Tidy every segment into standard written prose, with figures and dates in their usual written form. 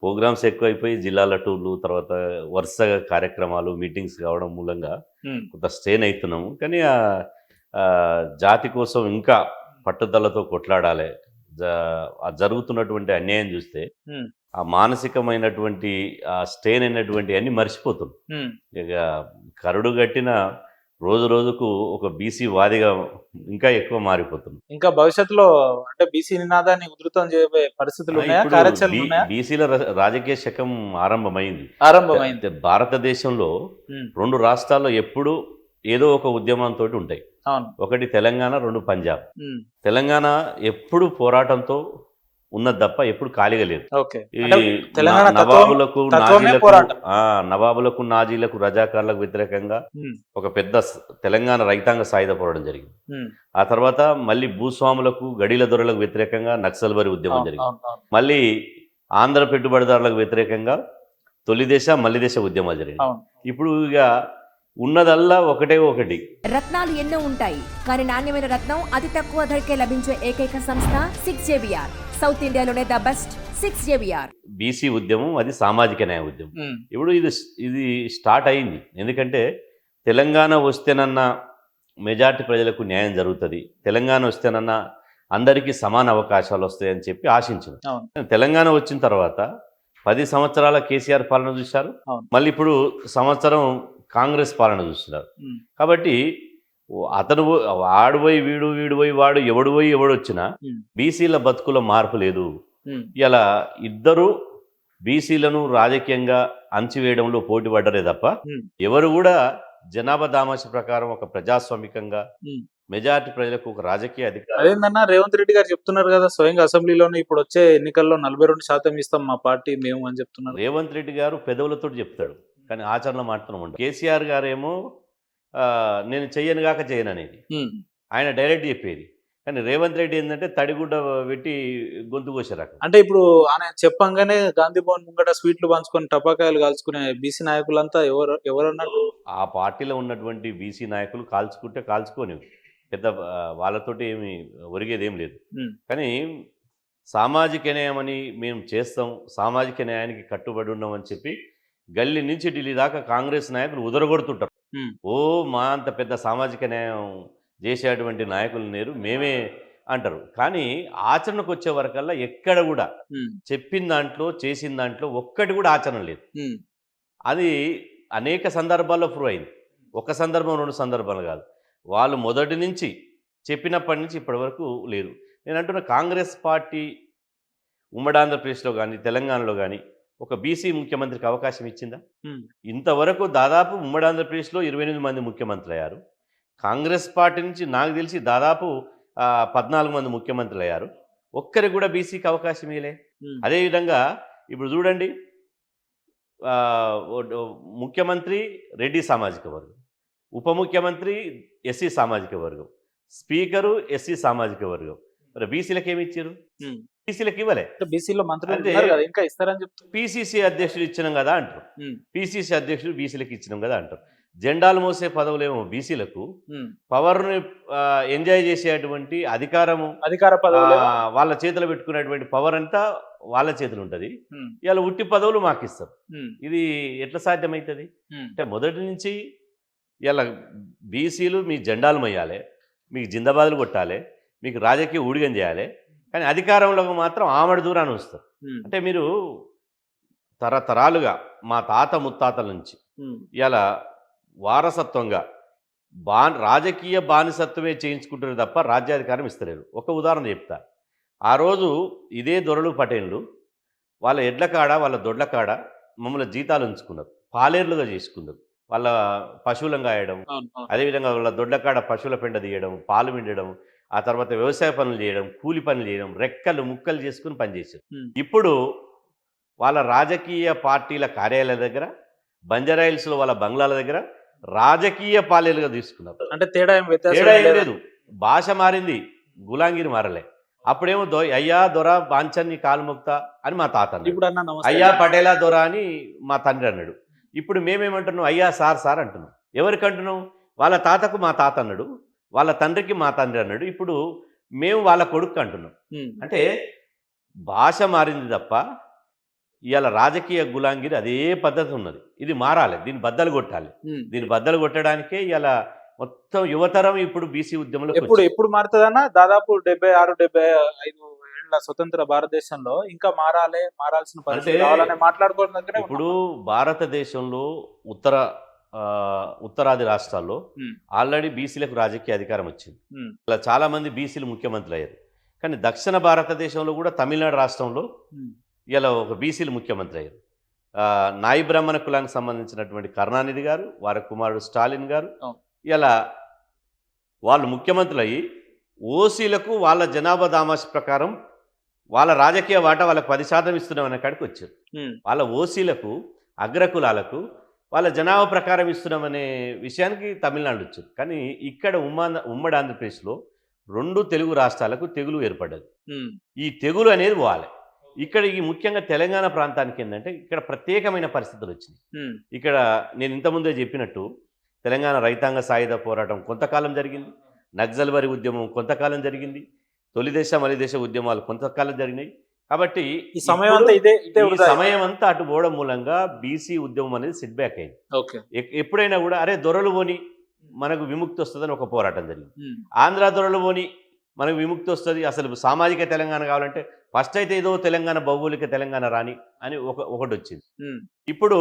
Programmes ఎక్కువైపోయి జిల్లాల టూర్లు, తర్వాత వరుసగా కార్యక్రమాలు, మీటింగ్స్ కావడం మూలంగా హ్మ్. కొంత స్ట్రెయిన్ అయితున్నాము. కానీ జాతి కోసం ఇంకా పట్టుదలతో కొట్లాడాలి. జ జరుగుతున్నటువంటి అన్యాయం చూస్తే, హ్మ్. ఆ మానసికమైనటువంటి స్ట్రెయిన్ అయినటువంటియన్నీ మర్చిపోతున్నాం. హ్మ్. ఇక కరుడు గట్టిన రోజు రోజుకు ఒక బీసీ వాదిగా ఇంకా ఎక్కువ మారిపోతున్నాం. ఇంకా భవిష్యత్తులో అంటే బీసీ నినాదాన్ని ఉధృతం చేయబోయే పరిస్థితులున్నాయా? ఇప్పుడు కార్యాచరణలున్నాయా? బీసీల రాజకీయ శకం ఆరంభమైంది. ఆరంభమైంది. భారతదేశంలో హ్మ్. 2 రాష్ట్రాల్లో ఎప్పుడూ ఏదో ఒక ఉద్యమంతోటి ఉంటాయి. అవును. ఒకటి తెలంగాణ, 2 పంజాబ్. హ్మ్. తెలంగాణ ఎప్పుడు పోరాటంతో ఉన్నది తప్ప ఎప్పుడు ఖాళీగా లేదు. ఓకే. ఈ అంటే తెలంగాణ నవాబులకు, తత్వమే నాజీలకు, పోరాటం. నవాబులకు, నాజీలకు, రజాకార్లకు వ్యతిరేకంగా హ్మ్. ఒక పెద్ద తెలంగాణ రైతాంగ సాయుధ పోరాటం జరిగింది. హ్మ్. ఆ తర్వాత మళ్ళీ భూస్వాములకు, గడీల దొరలకు వ్యతిరేకంగా నక్సల్బరీ ఉద్యమం అవును. జరిగింది. అవును. అవును. మళ్ళీ ఆంధ్ర పెట్టుబడిదారులకు వ్యతిరేకంగా తొలి దశ, మల్లి దశ ఉద్యమాలు జరిగాయి. అవును. ఇప్పుడు ఇక ఉన్నదల్లా ఒకటే ఒకటి. రత్నాలు ఎన్నో ఉంటాయి, కానీ నాణ్యమైన రత్నం అతి తక్కువ ధరకే లభించే ఏకైక సంస్థ 6JVR. సౌత్ ఇండియాలోనే ద బెస్ట్ 6JVR. బీసీ ఉద్యమం అది సామాజిక న్యాయ ఉద్యమం. హ్మ్. ఇప్పుడు ఇది స్టార్ట్ అయింది. ఎందుకంటే తెలంగాణ వస్తేనన్నా మెజార్టీ ప్రజలకు న్యాయం జరుగుతుంది, తెలంగాణ వస్తేనన్నా అందరికీ సమాన అవకాశాలు వస్తాయని చెప్పి ఆశించింది. అవును. తెలంగాణ వచ్చిన తర్వాత 10 సంవత్సరాల కేసీఆర్ పాలన చూశారు. అవును. మళ్ళీ ఇప్పుడు సంవత్సరం కాంగ్రెస్ పాలన చూస్తున్నారు. హ్మ్. కాబట్టి అతను వాడు పోయి వీడు, వీడు పోయి వాడు, ఎవడు పోయి ఎవడొచ్చినా హ్మ్. బీసీల బతుకుల మార్పు లేదు. హ్మ్. ఇలా ఇద్దరు బీసీలను రాజకీయంగా అణచివేయడంలో పోటీ పడ్డరే తప్ప హ్మ్. ఎవరు కూడా జనాభా దామాష ప్రకారం ఒక ప్రజాస్వామికంగా హ్మ్. మెజారిటీ ప్రజలకు ఒక రాజకీయ అధికారం. అదేందన్నా రేవంత్ రెడ్డి గారు చెప్తున్నారు కదా, స్వయంగా అసెంబ్లీలోనే ఇప్పుడు వచ్చే ఎన్నికల్లో 42% ఇస్తాం మా పార్టీ మేము అని చెప్తున్నారు. రేవంత్ రెడ్డి గారు పెదవులతో చెప్తాడు, కానీ ఆచరణ మాత్రం ఉండదు. కేసీఆర్ గారేమో నేను చెయ్యను గాక చేయను అనేది హ్మ్. ఆయన డైరెక్ట్ చెప్పేది. కానీ రేవంత్ రెడ్డి ఏంటంటే తడిగుడ్డ పెట్టి గొంతు కోసారు. అంటే ఇప్పుడు ఆయన చెప్పంగానే గాంధీ భవన్ ముంగట స్వీట్లు పంచుకొని టపాకాయలు కాల్చుకునే బీసీ నాయకులంతా ఎవరన్నట్టు? ఆ పార్టీలో ఉన్నటువంటి బీసీ నాయకులు కాల్చుకుంటే కాల్చుకొని పెద్ద వాళ్ళతోటి ఏమి ఒరిగేదేం లేదు. హ్మ్. కానీ సామాజిక న్యాయం అని మేము చేస్తాం, సామాజిక న్యాయానికి కట్టుబడి ఉన్నామని చెప్పి గల్లీ నుంచి ఢిల్లీ దాకా కాంగ్రెస్ నాయకులు ఉదరగొడుతుంటారు. హ్మ్. ఓ మా అంత పెద్ద సామాజిక న్యాయం చేసేటువంటి నాయకులు లేరు, మేమే అంటారు. కానీ ఆచరణకు వచ్చే వరకల్లా ఎక్కడ కూడా హ్మ్. చెప్పిన దాంట్లో చేసిన దాంట్లో ఒక్కటి కూడా ఆచరణ లేదు. హ్మ్. అది అనేక సందర్భాల్లో ప్రూవ్ అయింది. ఒక సందర్భం, 2 సందర్భాలు కాదు. వాళ్ళు మొదటి నుంచి చెప్పినప్పటి నుంచి ఇప్పటి వరకు లేదు. నేను అంటున్న కాంగ్రెస్ పార్టీ ఉమ్మడి ఆంధ్రప్రదేశ్‌లో గానీ, తెలంగాణలో గానీ ఒక బీసీ ముఖ్యమంత్రికి అవకాశం ఇచ్చిందా? హ్మ్. ఇంతవరకు దాదాపు ఉమ్మడి ఆంధ్రప్రదేశ్‌లో 28 మంది ముఖ్యమంత్రులయ్యారు. కాంగ్రెస్ పార్టీ నుంచి నాకు తెలిసి దాదాపు 14 మంది ముఖ్యమంత్రులయ్యారు. ఒక్కరికి కూడా బీసీకి అవకాశం ఇయ్యలే. హ్మ్. అదేవిధంగా ఇప్పుడు చూడండి, ముఖ్యమంత్రి రెడ్డి సామాజిక వర్గం, ఉప ముఖ్యమంత్రి ఎస్సీ సామాజిక వర్గం, స్పీకరు ఎస్సీ సామాజిక వర్గం. మరి బీసీలకు ఏమి ఇచ్చారు? హ్మ్. బీసీలకు ఇవ్వలే. అంటే బీసీలో మంత్రులు అంటే ఉన్నారు కదా, ఇంకా ఇస్తారని చెప్తున్నారు. పీసీసీ అధ్యక్షుడు ఇచ్చినాం కదా అంటారు. హ్మ్. పీసీసీ అధ్యక్షుడు బీసీలకు ఇచ్చినాం కదా అంటారు. జెండాలు మోసే పదవులేమో బీసీలకు, హ్మ్. పవర్‌ని ఎంజాయ్ చేసేటువంటి అధికారము అధికార పదవులేమో. వాళ్ళ చేతిలో పెట్టుకునేటువంటి పవర్ అంతా వాళ్ళ చేతిలో ఉంటది. హ్మ్. ఇవాళ ఉట్టి పదవులు మాకిస్తారు. హ్మ్. ఇది ఎట్లా సాధ్యమవుతుంది? హ్మ్. అంటే మొదటి నుంచి ఇవాళ బీసీలు మీ జెండాలు మొయ్యాలి, మీకు జిందాబాదులు కొట్టాలి, మీకు రాజకీయ ఊడిగం చేయాలి. కానీ అధికారంలోకి మాత్రం ఆమడ దూరాన్ని వస్తారు. హ్మ్. అంటే మీరు తరతరాలుగా మా తాత ముత్తాతల నుంచి హ్మ్. ఇలా వారసత్వంగా రాజకీయ బానిసత్వమే చేయించుకుంటారు తప్ప రాజ్యాధికారం ఇస్తలేరు. ఒక ఉదాహరణ చెప్తా. ఆ రోజు ఇదే దొరలు పటేన్లు వాళ్ళ ఎడ్ల కాడ, వాళ్ళ దొడ్ల కాడ మమ్మల్ని జీతాలు ఉంచుకున్నారు, పాలేర్లుగా చేసుకున్నారు. వాళ్ళ పశువులను గాయడం, అవును. అవును. అదేవిధంగా వాళ్ళ దొడ్ల కాడ పశువుల పెండ తీయడం, పాలు పిండడం, ఆ తర్వాత వ్యవసాయ పనులు చేయడం, కూలి పనులు చేయడం, రెక్కలు ముక్కలు చేసుకుని పనిచేశారు. హ్మ్. ఇప్పుడు వాళ్ళ రాజకీయ పార్టీల కార్యాలయాల దగ్గర, బంజారాహిల్స్‌లో వాళ్ళ బంగ్లాల దగ్గర రాజకీయ పాలేరుగా తీసుకున్నారు. అంటే తేడా ఏం వ్యత్యాసం తేడా ఏం లేదా? లేదు. భాష మారింది, గులాంగిరి మారలే. అప్పుడేమో అయ్యా దొర బాంచన్ నీ కాలు మొక్తా అని మా తాత అన్నాడు. ఇప్పుడు అన్న నమస్తే. అయ్యా పటేలా దొర అని మా తండ్రి అన్నాడు. ఇప్పుడు మేమేమంటున్నాం? అయ్యా సార్ సార్ అంటున్నాం. ఎవరికి అంటున్నాం? వాళ్ళ తాతకు మా తాత అన్నాడు, వాళ్ళ తండ్రికి మా తండ్రి అన్నాడు. ఇప్పుడు మేము వాళ్ళ కొడుకు అంటున్నాం. హ్మ్. అంటే భాష మారింది తప్ప ఇవాళ రాజకీయ గులాంగిరి అదే పద్ధతి ఉన్నది. ఇది మారాలి, దీన్ని బద్దలు కొట్టాలి. దీన్ని బద్దలు కొట్టడానికే ఇలా మొత్తం యువతరం ఇప్పుడు బీసీ ఉద్యమంలో ఎప్పుడు మారుతుందన్నా దాదాపు 76-75 ఏళ్ల స్వతంత్ర భారతదేశంలో ఇంకా మారాల్సిన పరిస్థితి అంటే రావాలని మాట్లాడుకోవడం దగ్గరే ఇప్పుడు భారతదేశంలో ఉత్తరాది రాష్ట్రాల్లో ఆల్రెడీ బీసీలకు రాజకీయ అధికారం వచ్చింది. ఇలా చాలా మంది బీసీలు ముఖ్యమంత్రులు అయ్యారు. కానీ దక్షిణ భారతదేశంలో కూడా తమిళనాడు రాష్ట్రంలో ఇలా ఒక బీసీలు ముఖ్యమంత్రి అయ్యారు. నాయి బ్రాహ్మణ కులానికి సంబంధించినటువంటి కరుణానిధి గారు, వారి కుమారుడు స్టాలిన్ గారు ఇలా వాళ్ళు ముఖ్యమంత్రులు అయ్యి ఓసీలకు వాళ్ళ జనాభా దామాష ప్రకారం వాళ్ళ రాజకీయ వాటా వాళ్ళకి 10% ఇస్తున్నామనే కాడికి వచ్చారు. వాళ్ళ ఓసీలకు అగ్రకులాలకు వాళ్ళ జనాభా ప్రకారం ఇస్తున్నామనే విషయానికి తమిళనాడు వచ్చారు. కానీ ఇక్కడ ఉమ్మడి ఆంధ్రప్రదేశ్లో 2 తెలుగు రాష్ట్రాలకు తెగులు ఏర్పడ్డది. ఈ తెగులు అనేది పోవాలి. ఇక్కడ ఈ ముఖ్యంగా తెలంగాణ ప్రాంతానికి ఏంటంటే ఇక్కడ ప్రత్యేకమైన పరిస్థితులు వచ్చినాయి. ఇక్కడ నేను ఇంతకుముందే చెప్పినట్టు తెలంగాణ రైతాంగ సాయుధ పోరాటం కొంతకాలం జరిగింది, నక్సల్బరీ ఉద్యమం కొంతకాలం జరిగింది, తొలిదేశ మలిదేశ ఉద్యమాలు కొంతకాలం జరిగినాయి. కాబట్టి ఈ సమయం అంతా అటు పోవడం మూలంగా బీసీ ఉద్యమం అనేది సెట్ బ్యాక్ అయింది. ఎప్పుడైనా కూడా అరే దొరలు పోని మనకు విముక్తి వస్తుందని ఒక పోరాటం జరిగింది. ఆంధ్ర దొరలు పోని మనకు విముక్తి వస్తుంది, అసలు సామాజిక తెలంగాణ కావాలంటే ఫస్ట్ అయితే ఏదో తెలంగాణ భౌగోళిక తెలంగాణ రాని అని ఒకటి వచ్చింది. ఇప్పుడు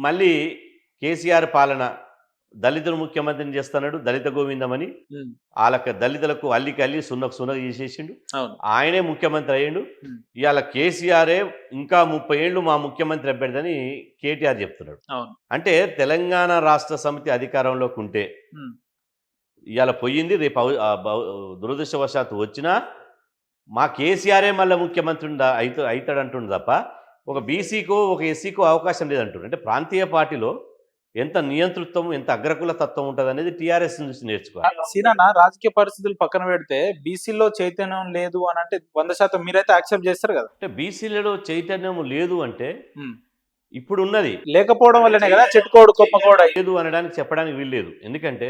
మళ్ళీ కేసీఆర్ పాలన దళితులు ముఖ్యమంత్రిని చేస్తున్నాడు, దళిత గోవిందమని వాళ్ళకి దళితులకు అల్లికి అల్లి సున్నకు చేసేసిండు. ఆయనే ముఖ్యమంత్రి అయ్యిండు. ఇవాళ కేసీఆరే ఇంకా 30 ఏళ్ళు మా ముఖ్యమంత్రి అభ్యర్థని కేటీఆర్ చెప్తున్నాడు. అంటే తెలంగాణ రాష్ట్ర సమితి అధికారంలోకి ఉంటే ఇవాళ పోయింది, రేపు దురదృష్టవశాత్తు వచ్చినా మా కేసీఆరే మళ్ళీ ముఖ్యమంత్రి అవుతాడంటుండు తప్ప ఒక బీసీకో ఒక ఎస్సీకో అవకాశం లేదంటుండు. అంటే ప్రాంతీయ పార్టీలో ఎంత నియంతృత్వం, ఎంత అగ్రకుల తత్వం ఉంటుంది అనేది టీఆర్ఎస్ నుంచి నేర్చుకోవాలి. సీనా రాజకీయ పరిస్థితులు పక్కన పెడితే బీసీలో చైతన్యం లేదు అని అంటే 100% మీరైతే యాక్సెప్ట్ చేస్తారు కదా. అంటే బీసీలలో చైతన్యం లేదు అంటే ఇప్పుడు ఉన్నది లేకపోవడం వల్లనే కదా చెట్టుకోడు కొప్పకోడు లేదు అనడానికి చెప్పడానికి వీల్లేదు. ఎందుకంటే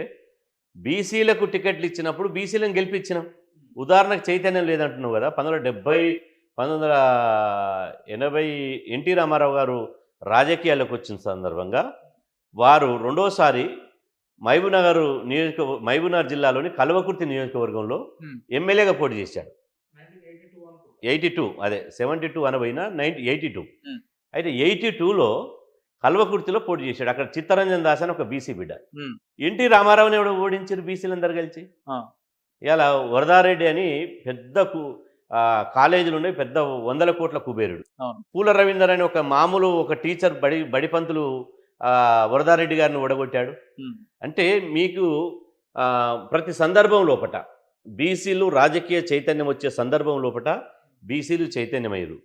బీసీలకు టికెట్లు ఇచ్చినప్పుడు బీసీలను గెలిపించినాం. ఉదాహరణకు చైతన్యం లేదంటున్నావు కదా. 1980 ఎన్టీ రామారావు గారు రాజకీయాల్లోకి వచ్చిన సందర్భంగా వారు రెండోసారి మహబూబ్నగర్ జిల్లాలోని కల్వకుర్తి నియోజకవర్గంలో ఎమ్మెల్యేగా పోటీ చేశాడు. 82 అదే 72 అనబోయినా 82. అయితే 82లో కల్వకుర్తిలో పోటీ చేశాడు. అక్కడ చిత్తరంజన్ దాస్ అని ఒక బీసీ బిడ్డ. ఎన్టీ రామారావుని ఎవడో ఓడించారు బీసీలందరూ కలిసి. ఇలా వరదారెడ్డి అని పెద్ద కాలేజీలు ఉన్నాయి, పెద్ద 100 కోట్ల కుబేరుడు. పూల రవీందర్ అని ఒక మామూలు ఒక టీచర్ బడిపంతులు వరదారెడ్డి గారిని ఓడగొట్టాడు. అంటే మీకు ప్రతి సందర్భం లోపట బీసీలు రాజకీయ చైతన్యం వచ్చే సందర్భం లోపట బీసీలు చైతన్యమయ్యారు.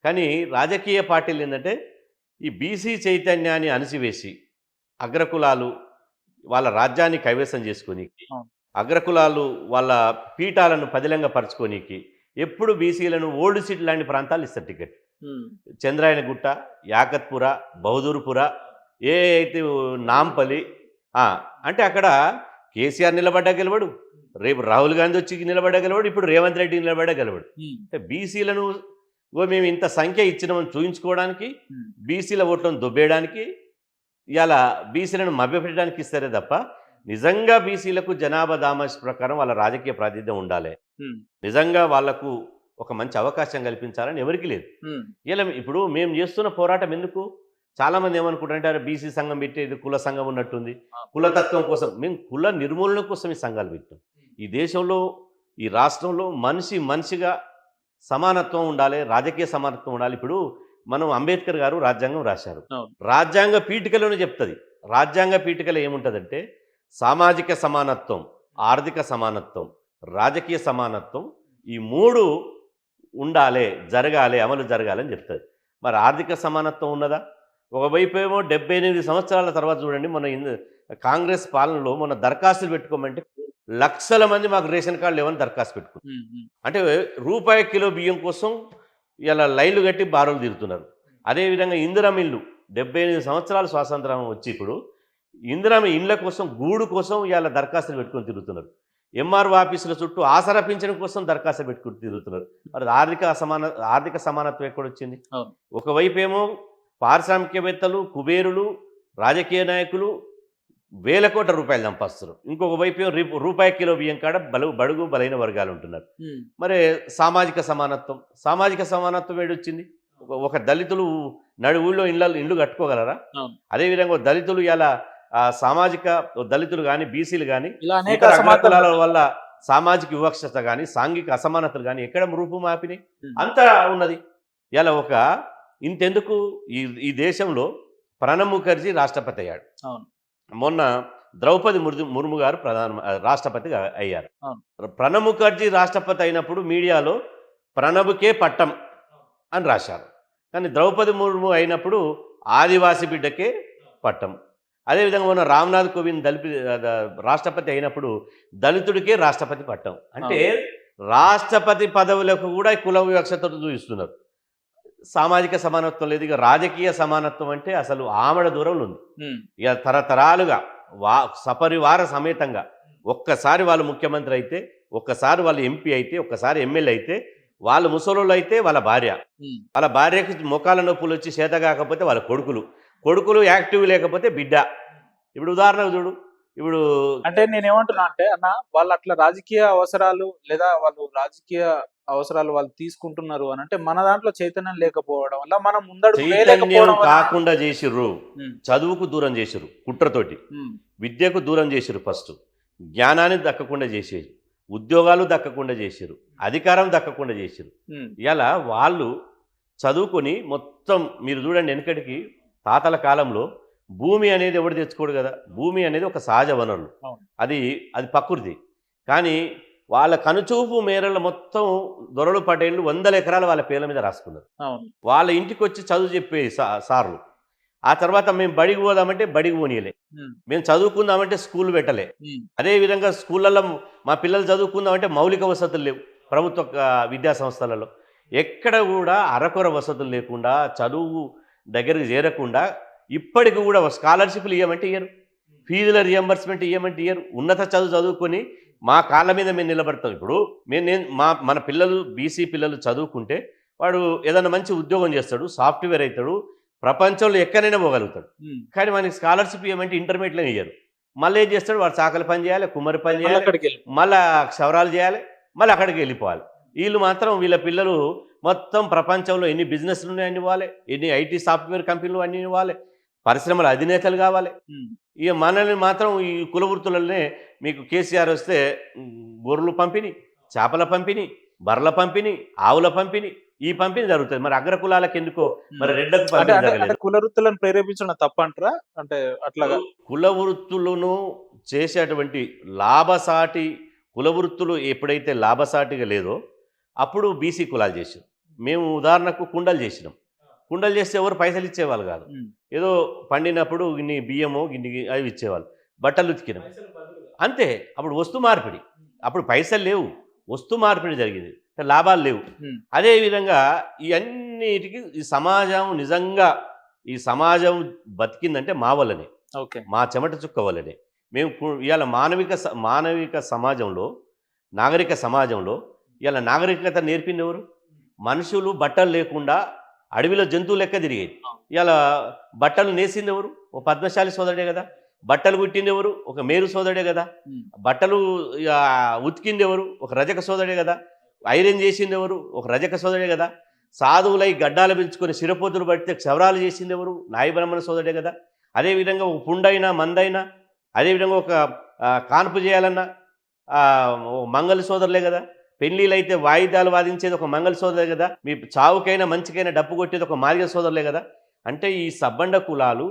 కానీ రాజకీయ పార్టీలు ఏంటంటే ఈ బీసీ చైతన్యాన్ని అణిసివేసి అగ్రకులాలు వాళ్ళ రాజ్యాన్ని కైవసం చేసుకోనీకి, అగ్రకులాలు వాళ్ళ పీఠాలను పదిలంగా పరుచుకోనీకి ఎప్పుడు బీసీలను ఓల్డ్ సిటీ లాంటి ప్రాంతాలు ఇస్తారు టికెట్. చంద్రాయనగుట్ట, యాకత్పుర, బహదూర్పుర, ఏ అయితే నాంపల్లి అంటే అక్కడ కేసీఆర్ నిలబడ్డా గెలవడు, రేపు రాహుల్ గాంధీ వచ్చి నిలబడ్డా గెలవడు, ఇప్పుడు రేవంత్ రెడ్డి నిలబడ్డా గెలవడు. అంటే బీసీలను మేము ఇంత సంఖ్య ఇచ్చినామని చూయించుకోవడానికి, బీసీల ఓట్లను దొబ్బేయడానికి, ఇలా బీసీలను మభ్యపెట్టడానికి ఇస్తారే తప్ప నిజంగా బీసీలకు జనాభా దామాష ప్రకారం వాళ్ళ రాజకీయ ప్రాతినిధ్యం ఉండాలి, నిజంగా వాళ్లకు ఒక మంచి అవకాశం కల్పించాలని ఎవరికి లేదు. ఇలా ఇప్పుడు మేము చేస్తున్న పోరాటం ఎందుకు చాలామంది ఏమనుకుంటారంటే బీసీ సంఘం పెట్టేది కుల సంఘం ఉన్నట్టుంది, కులతత్వం కోసం. మేము కుల నిర్మూలన కోసం ఈ సంఘాలు పెట్టాం. ఈ దేశంలో ఈ రాష్ట్రంలో మనిషిగా సమానత్వం ఉండాలి, రాజకీయ సమానత్వం ఉండాలి. ఇప్పుడు మనం అంబేద్కర్ గారు రాజ్యాంగం రాశారు. రాజ్యాంగ పీఠికలోనే చెప్తుంది. రాజ్యాంగ పీఠికలో ఏముంటుందంటే సామాజిక సమానత్వం, ఆర్థిక సమానత్వం, రాజకీయ సమానత్వం, ఈ 3 ఉండాలి, జరగాలి, అమలు జరగాలని చెప్తుంది. మరి ఆర్థిక సమానత్వం ఉన్నదా? ఒకవైపు ఏమో 78 సంవత్సరాల తర్వాత చూడండి, మన కాంగ్రెస్ పాలనలో మన దరఖాస్తులు పెట్టుకోమంటే లక్షల మంది మాకు రేషన్ కార్డు లేవని దరఖాస్తు పెట్టుకున్నారు. అంటే రూపాయి కిలో బియ్యం కోసం ఇలా లైన్లు కట్టి బారులు తిరుగుతున్నారు. అదేవిధంగా ఇందిరమ్మ ఇల్లు 78 సంవత్సరాలు స్వాతంత్రం వచ్చి ఇప్పుడు ఇందిరమ్మ ఇళ్ళ కోసం, గూడు కోసం ఇలా దరఖాస్తులు పెట్టుకొని తిరుగుతున్నారు. ఎంఆర్ఓ ఆఫీసుల చుట్టూ ఆసరా పింఛన్ కోసం దరఖాస్తు పెట్టుకుని తిరుగుతున్నారు. మరి ఆర్థిక సమానత్వం ఎక్కడొచ్చింది? అవును. ఒకవైపు ఏమో పారిశ్రామికవేత్తలు, కుబేరులు, రాజకీయ నాయకులు వేల కోట్ల రూపాయలు సంపాదిస్తారు. ఇంకొక వైపు ఏమో రూపాయి కిలో బియ్యం కాడ బడుగు బలైన వర్గాలు ఉంటున్నారు. మరి సామాజిక సమానత్వం ఏడొచ్చింది? ఒక దళితులు ఊళ్ళో ఇళ్ళు కట్టుకోగలరా? అదేవిధంగా దళితులు ఇలా సామాజిక దళితులు కానీ, బీసీలు కానీ, ఇతర అగ్రకులాల వల్ల సామాజిక వివక్షత కానీ, సాంఘిక అసమానతలు కానీ ఎక్కడ రూపుమాపినాయి? అంతా ఉన్నది. ఇలా ఇంతెందుకు ఈ దేశంలో ప్రణబ్ ముఖర్జీ రాష్ట్రపతి అయ్యాడు. మొన్న ద్రౌపది ముర్ము గారు రాష్ట్రపతి అయ్యారు. ప్రణబ్ ముఖర్జీ రాష్ట్రపతి అయినప్పుడు మీడియాలో ప్రణబ్కే పట్టం అని రాశారు. కానీ ద్రౌపది ముర్ము అయినప్పుడు ఆదివాసి బిడ్డకే పట్టం. అదేవిధంగా మొన్న రామ్నాథ్ కోవింద్ రాష్ట్రపతి అయినప్పుడు దళితుడికే రాష్ట్రపతి పట్టం. అంటే రాష్ట్రపతి పదవులకు కూడా కుల వివక్షతను చూపిస్తున్నారు. సామాజిక సమానత్వం లేదు. ఇక రాజకీయ సమానత్వం అంటే అసలు ఆమడ దూరంలో ఉంది. ఇక తరతరాలుగా సపరివార సమేతంగా ఒక్కసారి వాళ్ళు ముఖ్యమంత్రి అయితే, ఒక్కసారి వాళ్ళు ఎంపీ అయితే, ఒక్కసారి ఎమ్మెల్యే అయితే, వాళ్ళు ముసలోళ్ళు అయితే వాళ్ళ భార్యకి మొఖాల నొప్పులు వచ్చి చేత కాకపోతే వాళ్ళ కొడుకులు యాక్టివ్ లేకపోతే బిడ్డ. ఇప్పుడు ఉదాహరణకు చూడు, ఇప్పుడు అంటే నేనేమంటున్నా అంటే అన్న, వాళ్ళు అట్లా రాజకీయ అవసరాలు లేదా వాళ్ళు రాజకీయ అవసరాలు వాళ్ళు తీసుకుంటున్నారు అని అంటే మన దాంట్లో చైతన్యం లేకపోవడం వల్ల మనం చైతన్యం కాకుండా చేసిర్రు. చదువుకు దూరం చేసిర్రు కుట్రతోటి, విద్యకు దూరం చేసిర్రు, ఫస్ట్ జ్ఞానాన్ని దక్కకుండా చేసేది, ఉద్యోగాలు దక్కకుండా చేసిర్రు, అధికారం దక్కకుండా చేసిర్రు. ఇలా వాళ్ళు చదువుకొని మొత్తం మీరు చూడండి, వెనకటికి తాతల కాలంలో భూమి అనేది ఎవడు తెచ్చుకోడు కదా. భూమి అనేది ఒక సహజ వనరులు, అది ప్రకృతి. కానీ వాళ్ళ కనుచూపు మేరలో మొత్తం దొరలు పటేళ్ళు 100 ఎకరాలు వాళ్ళ పేర్ల మీద రాసుకున్నారు. వాళ్ళ ఇంటికి వచ్చి చదువు చెప్పే సార్లు. ఆ తర్వాత మేము బడికి పోదామంటే బడికి పోనీయలే, మేము చదువుకుందామంటే స్కూల్ పెట్టలే. అదేవిధంగా స్కూళ్ళల్లో మా పిల్లలు చదువుకుందామంటే మౌలిక వసతులు లేవు. ప్రభుత్వ విద్యా సంస్థలలో ఎక్కడ కూడా అరకొర వసతులు లేకుండా, చదువు దగ్గరికి చేరకుండా ఇప్పటికి కూడా స్కాలర్షిప్లు ఇవ్వమంటే ఇయ్యరు, ఫీజుల రియంబర్స్మెంట్ ఇవ్వమంటే ఇయ్యరు. ఉన్నత చదువుకొని మా కాళ్ళ మీద మేము నిలబడతాం. ఇప్పుడు మన పిల్లలు, బీసీ పిల్లలు చదువుకుంటే వాడు ఏదైనా మంచి ఉద్యోగం చేస్తాడు, సాఫ్ట్వేర్ అవుతాడు, ప్రపంచంలో ఎక్కడైనా పోగలుగుతాడు. కానీ మనకి స్కాలర్షిప్ ఇవ్వమంటే ఇంటర్మీడియట్లో ఇయ్యరు. మళ్ళీ ఏం చేస్తాడు, వాడు చాకలి పని చేయాలి, కుమ్మరి పని చేయాలి, మళ్ళీ క్షవరాలు చేయాలి, మళ్ళీ అక్కడికి వెళ్ళిపోవాలి. వీళ్ళు మాత్రం వీళ్ళ పిల్లలు మొత్తం ప్రపంచంలో ఎన్ని బిజినెస్లు ఉన్నాయి అన్ని ఇవ్వాలి, ఎన్ని ఐటీ సాఫ్ట్వేర్ కంపెనీలు అన్ని ఇవ్వాలి, పరిశ్రమల అధినేతలు కావాలి. ఇక మనల్ని మాత్రం ఈ కుల వృత్తులనే మీకు కేసీఆర్ వస్తే గొర్రెలు పంపిణీ, చేపల పంపిణీ, బర్రెల పంపిణీ, ఆవుల పంపిణీ, ఈ పంపిణీ జరుగుతుంది. మరి అగ్రకులాలకు ఎందుకో మరి రెడ్లకు పంపిణీ కుల వృత్తులను ప్రేరేపించడం తప్పంటారా? అంటే అట్లాగా కుల వృత్తులను చేసేటువంటి లాభసాటి కుల వృత్తులు ఎప్పుడైతే లాభసాటిగా లేదో అప్పుడు బీసీ కులాలు చేసాం. మేము ఉదాహరణకు కుండలు చేసినాం. కుండలు చేస్తే ఎవరు పైసలు ఇచ్చేవాళ్ళు కాదు. ఏదో పండినప్పుడు ఇన్ని బియ్యమో ఇన్ని అవి ఇచ్చేవాళ్ళు. బట్టలు ఉతికినాం అంతే. అప్పుడు వస్తు మార్పిడి, అప్పుడు పైసలు లేవు, వస్తు మార్పిడి జరిగింది, లాభాలు లేవు. అదేవిధంగా ఈ అన్నిటికీ ఈ సమాజం నిజంగా ఈ సమాజం బతికిందంటే మా వల్లనే, మా చెమట చుక్క వల్లనే. మేము ఇవాళ మానవిక సమాజంలో, నాగరిక సమాజంలో ఇవాళ నాగరికత నేర్పింది ఎవరు? మనుషులు బట్టలు లేకుండా అడవిలో జంతువులు లెక్క తిరిగేది. ఇవాళ బట్టలు నేసింది ఎవరు? ఓ పద్మశాలి సోదరుడే కదా. బట్టలు కుట్టింది ఎవరు? ఒక మేరు సోదరుడే కదా. బట్టలు ఉతికింది ఎవరు? ఒక రజక సోదరుడే కదా. ఐరన్ చేసింది ఎవరు? ఒక రజక సోదరుడే కదా. సాధువులై గడ్డాలు పెంచుకొని శిరపోతులు పడితే క్షవరాలు చేసింది ఎవరు? నాయ బ్రాహ్మణ సోదరుడే కదా. అదేవిధంగా ఒక పుండైనా మందైనా, అదేవిధంగా ఒక కాన్పు చేయాలన్నా మంగళ సోదరులే కదా. పెళ్ళిళ్ళైతే వాయిదాలు వాదించేది ఒక మంగళ సోదరులే కదా. మీ చావుకైనా మంచికైనా డప్పు కొట్టేది ఒక మాదిగ సోదరులే కదా. అంటే ఈ సబ్బండ కులాలు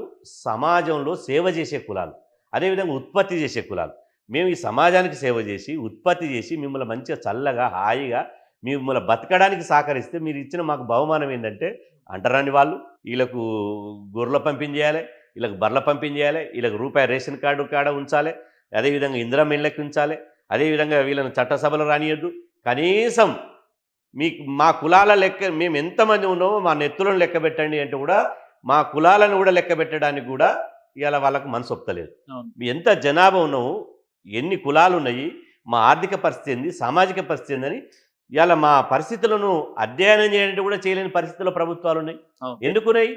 సమాజంలో సేవ చేసే కులాలు, అదేవిధంగా ఉత్పత్తి చేసే కులాలు. మేము ఈ సమాజానికి సేవ చేసి ఉత్పత్తి చేసి మిమ్మల్ని మంచిగా చల్లగా హాయిగా మిమ్మల్ని బతకడానికి సహకరిస్తే మీరు ఇచ్చిన మాకు బహుమానం ఏంటంటే అంటరాని వాళ్ళు, వీళ్ళకు గొర్రెల పంపిణీ చేయాలి, వీళ్ళకి బర్రెల పంపిణీ చేయాలి, వీళ్ళకి రూపాయి రేషన్ కార్డు కాడ ఉంచాలి, అదేవిధంగా ఇందిరా ఇళ్ళకి ఉంచాలి, అదేవిధంగా వీళ్ళని చట్టసభలు రానియద్దు. కనీసం మా కులాల లెక్క మేము ఎంతమంది ఉన్నామో మా నెత్తులను లెక్క పెట్టండి అంటే కూడా మా కులాలను కూడా లెక్క పెట్టడానికి కూడా ఇవాళ వాళ్ళకు మనసు ఒప్పలేదు. ఎంత జనాభా ఉన్నాము, ఎన్ని కులాలు ఉన్నాయి, మా ఆర్థిక పరిస్థితి ఏంది, సామాజిక పరిస్థితి ఏందని ఇవాళ మా పరిస్థితులను అధ్యయనం చేయాలంటే కూడా చేయలేని పరిస్థితుల్లో ప్రభుత్వాలు ఉన్నాయి. అవును. ఎందుకున్నాయి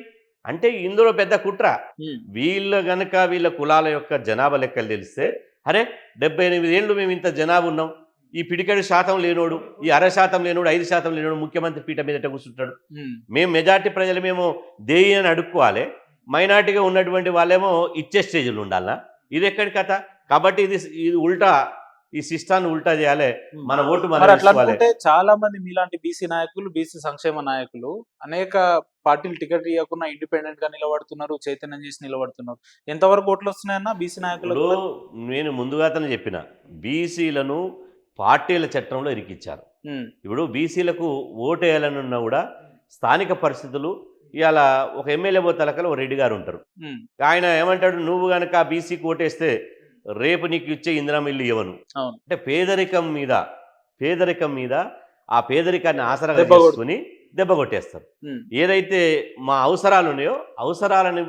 అంటే ఇందులో పెద్ద కుట్ర. ఉమ్, వీళ్ళ కులాల యొక్క జనాభా లెక్కలు తెలిస్తే అరే 78 ఏళ్ళు మేము ఇంత జనాభా ఉన్నాం, ఈ పిడికెడు శాతం లేనోడు, ఈ 0.5% లేనోడు, 5% లేనోడు ముఖ్యమంత్రి పీఠ మీదట కూర్చుంటాడు. ఉమ్, మేము మెజార్టీ ప్రజలు మేము దేయి అని అడుక్కోవాలి, మైనార్టీగా ఉన్నటువంటి వాళ్ళేమో ఇచ్చే స్టేజ్లో ఉండాలనా? ఇది ఎక్కడి కథ? కాబట్టి ఇది ఉల్టా, ఈ సిస్టాన్ని ఉల్టా చేయాలి, మన ఓటు మరి మనం అట్లా వేసుకోవాలి. అనుకుంటే చాలా మంది మీలాంటి బీసీ నాయకులు, బీసీ సంక్షేమ నాయకులు అనేక పార్టీలు టికెట్ ఇవ్వకుండా ఇండిపెండెంట్ గా నిలబడుతున్నారు, చైతన్యం చేసి నిలబడుతున్నారు. ఎంతవరకు ఓట్లు వస్తున్నాయన్నా బీసీ నాయకులకు? ఇప్పుడు నేను ముందుగానే చెప్పిన బీసీలను పార్టీల చట్టంలో ఇరికిచ్చారు. ఉమ్, ఇప్పుడు బీసీలకు ఓటు వేయాలనున్నా కూడా స్థానిక పరిస్థితులు ఇవాళ ఒక ఎమ్మెల్యే పోతలకలు ఒక రెడ్డి గారు ఉంటారు. ఉమ్, ఆయన ఏమంటాడు, నువ్వు కనుక బీసీకి ఓటేస్తే రేపు నీకు ఇచ్చే ఇందిరా మిల్లు ఇవ్వను. అవును. అంటే పేదరికం మీద ఆ పేదరికాన్ని ఆసరాగా దెబ్బ కొడు- చేసుకుని దెబ్బ కొట్టేస్తారు. ఉమ్, ఏదైతే మా అవసరాలు ఉన్నాయో అవసరాలని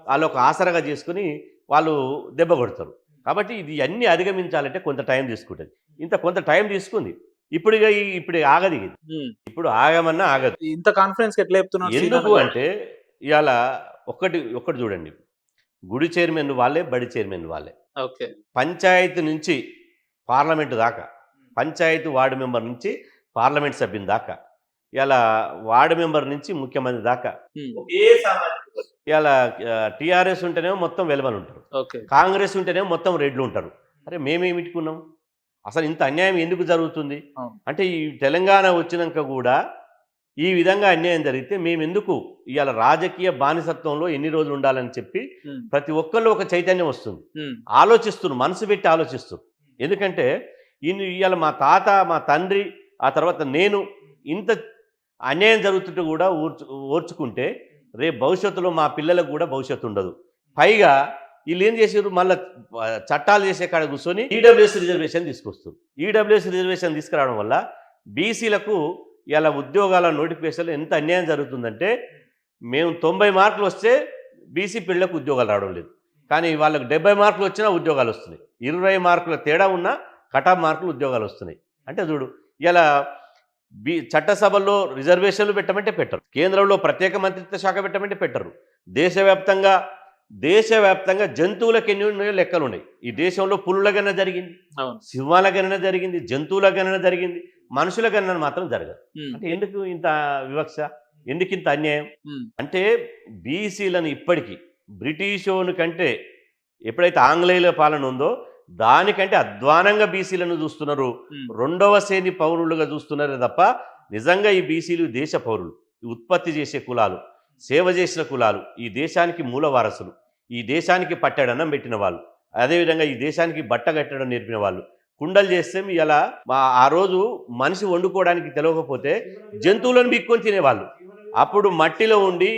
వాళ్ళు ఒక ఆసరాగా చేసుకుని వాళ్ళు దెబ్బ కొడతారు. కాబట్టి ఇది అన్నీ అధిగమించాలంటే కొంత టైం తీసుకుంటుంది. కొంత టైం తీసుకుంది. ఇప్పుడు ఆగదు ఇది. ఉమ్. ఇప్పుడు ఆగమన్నా ఆగదు. ఇంత కాన్ఫిడెన్స్ ఎట్లా చెప్తున్నారు? ఎందుకు అంటే ఇవాళ ఒక్కటి చూడండి, గుడి చైర్మన్ వాళ్ళే, బడి చైర్మన్ వాళ్ళే, ఓకే. పంచాయతీ నుంచి పార్లమెంటు దాకా, పంచాయతీ వార్డు మెంబర్ నుంచి పార్లమెంట్ సభ్యుని దాకా, ఇలా వార్డు మెంబర్ నుంచి ముఖ్యమంత్రి దాకా ఉమ్, ఇలా టీఆర్ఎస్ ఉంటేనేమో మొత్తం వెలువలు ఉంటారు, ఓకే. కాంగ్రెస్ ఉంటేనేమో మొత్తం రెడ్లు ఉంటారు. అరే మేమేమిట్టుకున్నాం? అసలు ఇంత అన్యాయం ఎందుకు జరుగుతుంది అవును. అంటే ఈ తెలంగాణ వచ్చినాక కూడా ఈ విధంగా అన్యాయం జరిగితే మేమెందుకు ఇవాళ రాజకీయ బానిసత్వంలో ఎన్ని రోజులు ఉండాలని చెప్పి ఉమ్, ప్రతి ఒక్కళ్ళు ఒక చైతన్యం వస్తుంది. ఉమ్, ఆలోచిస్తున్నారు, మనసు పెట్టి ఆలోచిస్తున్నారు. ఎందుకంటే ఇవాళ మా తాత, మా తండ్రి, ఆ తర్వాత నేను ఇంత అన్యాయం జరుగుతుంటే కూడా ఓర్చుకుంటే రేపు భవిష్యత్తులో మా పిల్లలకు కూడా భవిష్యత్తు ఉండదు. పైగా వీళ్ళు ఏం చేసారు, మళ్ళీ చట్టాలు చేసే కాడ కూర్చొని ఈడబ్ల్యూఎస్ రిజర్వేషన్ తీసుకొస్తారు. ఈడబ్ల్యూఎస్ రిజర్వేషన్ తీసుకురావడం వల్ల బీసీలకు ఇలా ఉద్యోగాల నోటిఫికేషన్లో ఎంత అన్యాయం జరుగుతుందంటే, మేము 90 మార్కులు వస్తే బీసీ పిల్లలకు ఉద్యోగాలు రావడం లేదు, కానీ వాళ్ళకు 70 మార్కులు వచ్చినా ఉద్యోగాలు వస్తున్నాయి. 20 మార్కుల తేడా ఉన్నా కటాఫ్ మార్కులు ఉద్యోగాలు వస్తున్నాయి. అంటే చూడు, ఇలా చట్టసభల్లో రిజర్వేషన్లు పెట్టమంటే పెట్టరు, కేంద్రంలో ప్రత్యేక మంత్రిత్వ శాఖ పెట్టమంటే పెట్టరు. దేశవ్యాప్తంగా జంతువులకు ఎన్ని ఉన్నాయో లెక్కలు ఉన్నాయి. ఈ దేశంలో పులుల గణన జరిగింది, అవును. సింహాల గణన జరిగింది, జంతువుల గణన జరిగింది, మనుషుల గణన మాత్రం జరగదు. ఉమ్, అంటే ఎందుకు ఇంత వివక్ష, ఎందుకు ఇంత అన్యాయం? ఉమ్, అంటే బీసీలను ఇప్పటికీ బ్రిటిషోని కంటే ఎప్పుడైతే ఆంగ్లేయుల పాలన ఉందో దానికంటే అధ్వానంగా బీసీలను చూస్తున్నారు, ఉమ్, రెండవ శ్రేణి పౌరులుగా చూస్తున్నారే తప్ప నిజంగా ఈ బీసీలు దేశ పౌరులు, ఉత్పత్తి చేసే కులాలు, సేవ చేసిన కులాలు, ఈ దేశానికి మూల వారసులు, ఈ దేశానికి పట్టడన్నం పెట్టిన వాళ్ళు, అదేవిధంగా ఈ దేశానికి బట్ట కట్టడం నేర్పిన వాళ్ళు. కుండలు చేస్తే ఇలా ఆ రోజు మనిషి వండుకోవడానికి తెలియకపోతే జంతువులను బిక్కొని తినేవాళ్ళు. అప్పుడు మట్టిలో ఉండి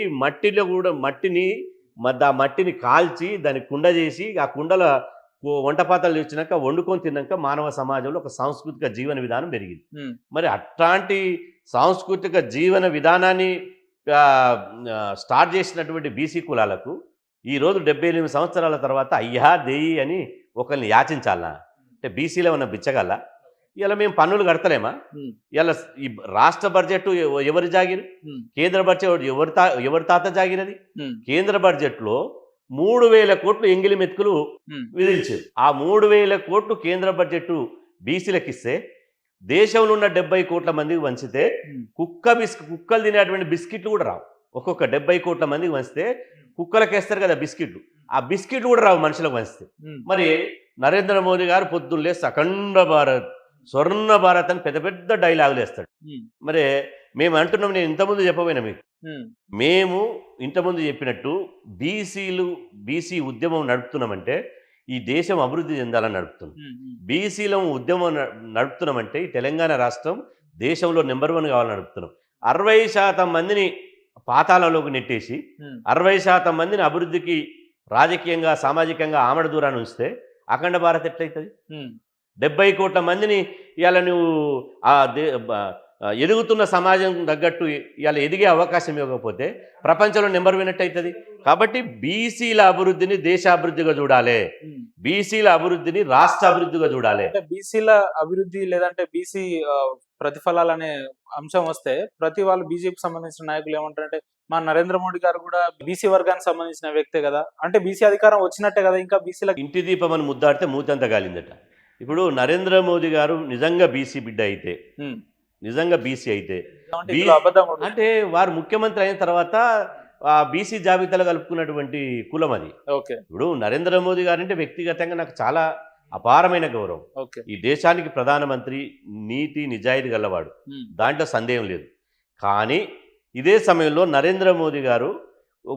మట్టిని కాల్చి దాన్ని కుండ చేసి ఆ కుండల వంటపాత్రలు వచ్చినాక వండుకొని తిన్నాక మానవ సమాజంలో ఒక సాంస్కృతిక జీవన విధానం పెరిగింది. ఉమ్, మరి అట్లాంటి సాంస్కృతిక జీవన విధానాన్ని స్టార్ట్ చేసినటువంటి బీసీ కులాలకు ఈరోజు 78 సంవత్సరాల తర్వాత అయ్యా దేయి అని ఒకరిని యాచించాలా? అంటే బీసీలో ఉన్న బిచ్చగల ఇలా మేము పన్నులు కడతలేమా? ఉమ్, ఇలా ఈ రాష్ట్ర బడ్జెట్ ఎవరి జాగిరి? ఉమ్, కేంద్ర బడ్జెట్ ఎవరి తాత జాగిరది? ఉమ్, కేంద్ర బడ్జెట్లో 3,000 కోట్లు ఎంగిలి మెతుకులు ఉమ్, విధించారు. ఆ 3,000 కోట్లు కేంద్ర బడ్జెట్ బీసీలకు ఇస్తే దేశంలో ఉన్న 70 కోట్ల మందికి వంచితే ఉమ్, కుక్కలు తినేటువంటి బిస్కెట్లు కూడా రావు. ఒక్కొక్క 70 కోట్ల మందికి వంచితే కుక్కలకు వేస్తారు కదా బిస్కెట్లు, ఆ బిస్కెట్లు కూడా రావు మనుషులకు వంచితే. ఉమ్, మరి నరేంద్ర మోదీ గారు పొద్దున్న లేస్తే అఖండ భారత్, స్వర్ణ భారత్ అని పెద్ద పెద్ద డైలాగులు వేస్తాడు. ఉమ్, మరి మేము అంటున్నాం, నేను ఇంతకుముందు చెప్పబోయినా మీకు, ఉమ్, మేము ఇంతకుముందు చెప్పినట్టు బీసీ ఉద్యమం నడుపుతున్నామంటే ఈ దేశం అభివృద్ధి చెందాలని నడుపుతున్నాం. ఉమ్, ఉమ్, బీసీలో ఉద్యమం నడుపుతున్నామంటే ఈ తెలంగాణ రాష్ట్రం దేశంలో నెంబర్ 1 కావాలని నడుపుతున్నాం. 60% మందిని పాతాళంలోకి నెట్టేసి ఉమ్, 60% మందిని అభివృద్ధికి రాజకీయంగా సామాజికంగా ఆమడ దూరాన్ని ఉంచితే అఖండ భారత్ ఎట్లయితుంది? ఉమ్, 70 కోట్ల మందిని ఇవాళ నువ్వు ఎదుగుతున్న సమాజం తగ్గట్టు ఇవాళ ఎదిగే అవకాశం ఇవ్వకపోతే ప్రపంచంలో నెంబర్ వినట్టు అవుతుంది. కాబట్టి బీసీల అభివృద్ధిని దేశాభివృద్ధిగా చూడాలి, బీసీల అభివృద్ధిని రాష్ట్ర అభివృద్ధిగా చూడాలి. అంటే బీసీల అభివృద్ధి లేదంటే బీసీ ప్రతిఫలాలు అనే అంశం వస్తే ప్రతి వాళ్ళు బీజేపీకి సంబంధించిన నాయకులు ఏమంటారంటే మా నరేంద్ర మోడీ గారు కూడా బీసీ వర్గానికి సంబంధించిన వ్యక్తే కదా, అంటే బీసీ అధికారం వచ్చినట్టే కదా, ఇంకా బీసీలకు ఇంటి దీపం అని ముద్దాడితే మూతంతా గాలిందట. ఇప్పుడు నరేంద్ర మోదీ గారు నిజంగా బీసీ బిడ్డ అయితే, నిజంగా బీసీ అయితే అబద్ధం అంటే వారు ముఖ్యమంత్రి అయిన తర్వాత ఆ బీసీ జాబితాలో కలుపుకున్నటువంటి కులం అది. ఓకే. ఇప్పుడు నరేంద్ర మోదీ గారు అంటే వ్యక్తిగతంగా నాకు చాలా అపారమైన గౌరవం. ఓకే. ఈ దేశానికి ప్రధానమంత్రి, నీతి నిజాయితీ గలవాడు, దాంట్లో సందేహం లేదు. కానీ ఇదే సమయంలో నరేంద్ర మోదీ గారు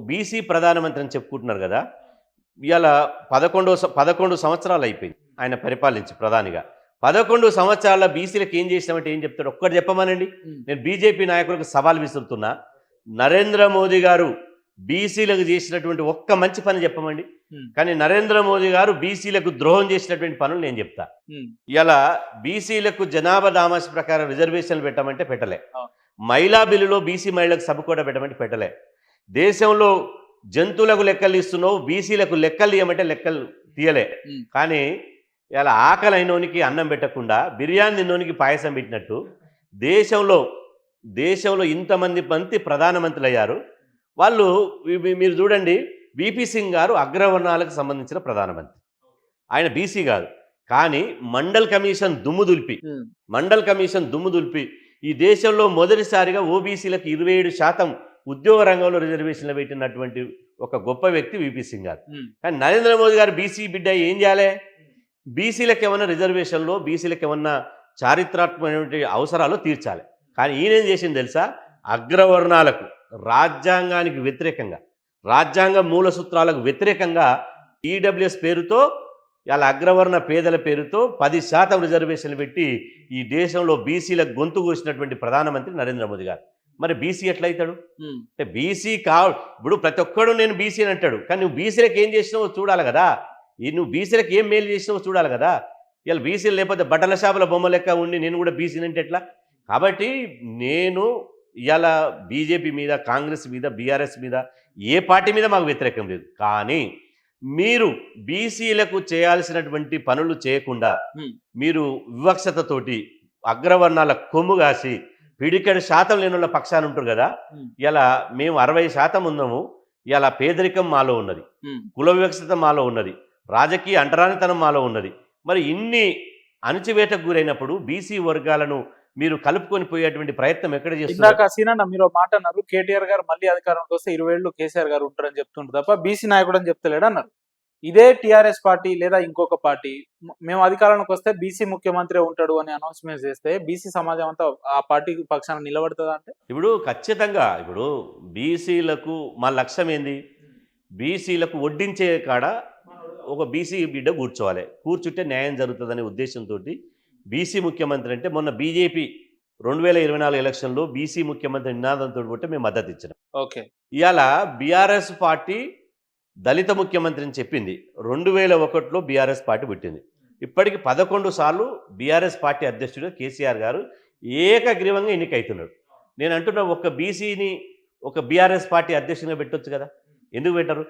బీసీ ప్రధానమంత్రి అని చెప్పుకుంటున్నారు కదా. ఇవాళ 11 సంవత్సరాలు అయిపోయింది ఆయన పరిపాలించి ప్రధానిగా. 11 సంవత్సరాల బీసీలకు ఏం చేసినామంటే ఏం చెప్తాడు? ఒక్కటి చెప్పమనండి. నేను బీజేపీ నాయకులకు సవాల్ విసురుతున్నా. నరేంద్ర మోదీ గారు బీసీలకు చేసినటువంటి ఒక్క మంచి పని చెప్పమండి. కానీ నరేంద్ర మోదీ గారు బీసీలకు ద్రోహం చేసినటువంటి పనులు నేను చెప్తా. ఇలా బీసీలకు జనాభా దామాష ప్రకారం రిజర్వేషన్లు పెట్టమంటే పెట్టలే. మహిళా బిల్లులో బీసీ మహిళలకు సభ కూడా పెట్టమంటే పెట్టలే. దేశంలో జంతువులకు లెక్కలు ఇస్తున్నావు, బీసీలకు లెక్కలు ఇవ్వమంటే లెక్కలు తీయలే. కానీ ఇలా ఆకలి అయినోనికి అన్నం పెట్టకుండా బిర్యానీ తిన్నోనికి పాయసం పెట్టినట్టు దేశంలో ఇంతమంది ప్రధానమంత్రులు అయ్యారు. వాళ్ళు మీరు చూడండి, విపి సింగ్ గారు అగ్రవర్ణాలకు సంబంధించిన ప్రధానమంత్రి, ఆయన బీసీ కాదు. కానీ మండల్ కమిషన్ దుమ్ము దులిపి ఈ దేశంలో మొదటిసారిగా ఓబీసీలకు 27% ఉద్యోగ రంగంలో రిజర్వేషన్లు పెట్టినటువంటి ఒక గొప్ప వ్యక్తి విపి సింగ్ గారు. కానీ నరేంద్ర మోదీ గారు బీసీ బిడ్డ ఏం చేయాలి? బీసీలకు ఏమన్నా రిజర్వేషన్లో, బీసీలకు ఏమన్నా చారిత్రాత్మకమైనటువంటి అవసరాలు తీర్చాలి. కానీ ఈయనేం చేసింది తెలుసా? అగ్రవర్ణాలకు, రాజ్యాంగానికి వ్యతిరేకంగా, రాజ్యాంగ మూల సూత్రాలకు వ్యతిరేకంగా ఈడబ్ల్యూఎస్ పేరుతో, ఇలా అగ్రవర్ణ పేదల పేరుతో 10% రిజర్వేషన్లు పెట్టి ఈ దేశంలో బీసీలకు గొంతు కూర్చినటువంటి ప్రధానమంత్రి నరేంద్ర మోదీ గారు. మరి బీసీ ఎట్లయితాడు? అంటే బీసీ ఇప్పుడు ప్రతి ఒక్కడు నేను బీసీ అని అంటాడు. కానీ నువ్వు బీసీలకు ఏం చేసినావో చూడాలి కదా. నువ్వు బీసీలకు ఏం మేలు చేసినావో చూడాలి కదా. ఇలా బీసీలు లేకపోతే బట్టల షాపుల బొమ్మ లెక్క ఉండి నేను కూడా బీసీని అంటే ఎట్లా? కాబట్టి నేను ఇలా బీజేపీ మీద, కాంగ్రెస్ మీద, బీఆర్ఎస్ మీద, ఏ పార్టీ మీద మాకు వ్యతిరేకం లేదు. కానీ మీరు బీసీలకు చేయాల్సినటువంటి పనులు చేయకుండా మీరు వివక్షతతోటి అగ్రవర్ణాల కొమ్ము కాసి పిడికెడు శాతం లేని వాళ్ళ పక్షాన ఉంటారు కదా. ఇలా మేము 60% ఉన్నాము. ఇలా పేదరికం మాలో ఉన్నది, కుల వివక్షత మాలో ఉన్నది, రాజకీయ అంటరానితనం మాలో ఉన్నది. మరి ఇన్ని అణచివేతకు గురైనప్పుడు బీసీ వర్గాలను మీరు కలుపుకొని పోయేటువంటి ప్రయత్నం ఎక్కడ చేస్తున్నారు? సీనన్న మీరు మాట అన్నారు, కేటీఆర్ గారు మళ్ళీ అధికారంలోకి వస్తే 20 ఏళ్ళు కేసీఆర్ గారు ఉంటారని చెప్తుంటారు తప్ప బీసీ నాయకుడు అని చెప్తలేడు అన్నారు. ఇదే టీఆర్ఎస్ పార్టీ లేదా ఇంకొక పార్టీ మేము అధికారంలోకి వస్తే బీసీ ముఖ్యమంత్రి ఉంటాడు అని అనౌన్స్మెంట్ చేస్తే బీసీ సమాజం అంతా ఆ పార్టీ పక్షాన నిలబడుతుందా? అంటే ఇప్పుడు ఖచ్చితంగా ఇప్పుడు బీసీలకు మా లక్ష్యం ఏంది? బీసీలకు వడ్డించే కాడ ఒక బీసీ బిడ్డ కూర్చుంటే న్యాయం జరుగుతుందనే ఉద్దేశంతో బీసీ ముఖ్యమంత్రి అంటే మొన్న బీజేపీ 2024 ఎలక్షన్లో బీసీ ముఖ్యమంత్రి నినాదంతో కూడా మేము మద్దతు ఇచ్చినాం. ఓకే. ఇవాళ బీఆర్ఎస్ పార్టీ దళిత ముఖ్యమంత్రి అని చెప్పింది. 2001లో బీఆర్ఎస్ పార్టీ పుట్టింది. ఇప్పటికి 11 సార్లు బీఆర్ఎస్ పార్టీ అధ్యక్షుడు కేసీఆర్ గారు ఏకగ్రీవంగా ఎన్నికవుతున్నాడు. నేను అంటున్నా, ఒక బీసీని ఒక బీఆర్ఎస్ పార్టీ అధ్యక్షునిగా పెట్టొచ్చు కదా. ఎందుకు పెట్టరు?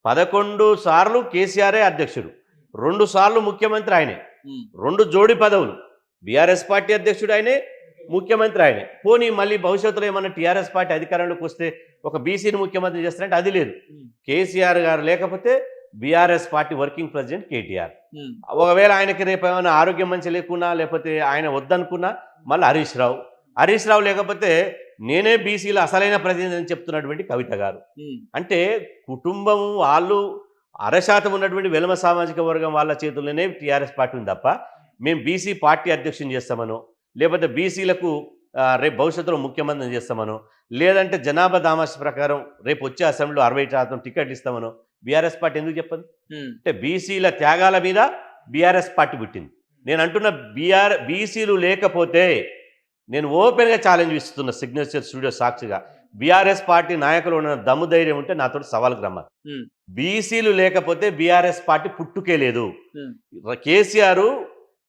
11 సార్లు కేసీఆరే అధ్యక్షుడు, 2 సార్లు ముఖ్యమంత్రి ఆయనే, 2 జోడి పదవులు. బీఆర్ఎస్ పార్టీ అధ్యక్షుడు ఆయనే, ముఖ్యమంత్రి ఆయనే. పోనీ మళ్ళీ భవిష్యత్తులో ఏమన్నా టీఆర్ఎస్ పార్టీ అధికారంలోకి వస్తే ఒక బీసీని ముఖ్యమంత్రి చేస్తారంటే అది లేదు. కేసీఆర్ గారు లేకపోతే BRS party working president KTR. ఒకవేళ ఆయనకి రేపు ఏమైనా ఆరోగ్యం మంచి లేకున్నా, లేకపోతే ఆయన వద్దనుకున్నా మళ్ళీ హరీష్ రావు లేకపోతే నేనే బీసీలో అసలైన ప్రతినిధి అని చెప్తున్నటువంటి కవిత గారు. అంటే కుటుంబం వాళ్ళు 60% ఉన్నటువంటి వెలమ సామాజిక వర్గం వాళ్ళ చేతుల్లోనే టీఆర్ఎస్ పార్టీ ఉంది తప్ప మేము బీసీ పార్టీ అధ్యక్షుని చేస్తామనో, లేకపోతే బీసీలకు రేపు భవిష్యత్తులో ముఖ్యమంత్రిని చేస్తామనో, లేదంటే జనాభా దామాష ప్రకారం రేపు వచ్చే అసెంబ్లీలో 60% టికెట్ ఇస్తామనో బీఆర్ఎస్ పార్టీ ఎందుకు చెప్పదు? అంటే బీసీల త్యాగాల మీద బీఆర్ఎస్ పార్టీ పుట్టింది. నేను అంటున్న బీసీలు లేకపోతే నేను ఓపెన్గా ఛాలెంజ్ ఇస్తున్న సిగ్నేచర్ స్టూడియో సాక్షిగా, బీఆర్ఎస్ పార్టీ నాయకులు ఉన్న దమ్ము ధైర్యం ఉంటే నాతో సవాల్కి రమ్మని. బీసీలు లేకపోతే బీఆర్ఎస్ పార్టీ పుట్టుకే లేదు. కేసీఆర్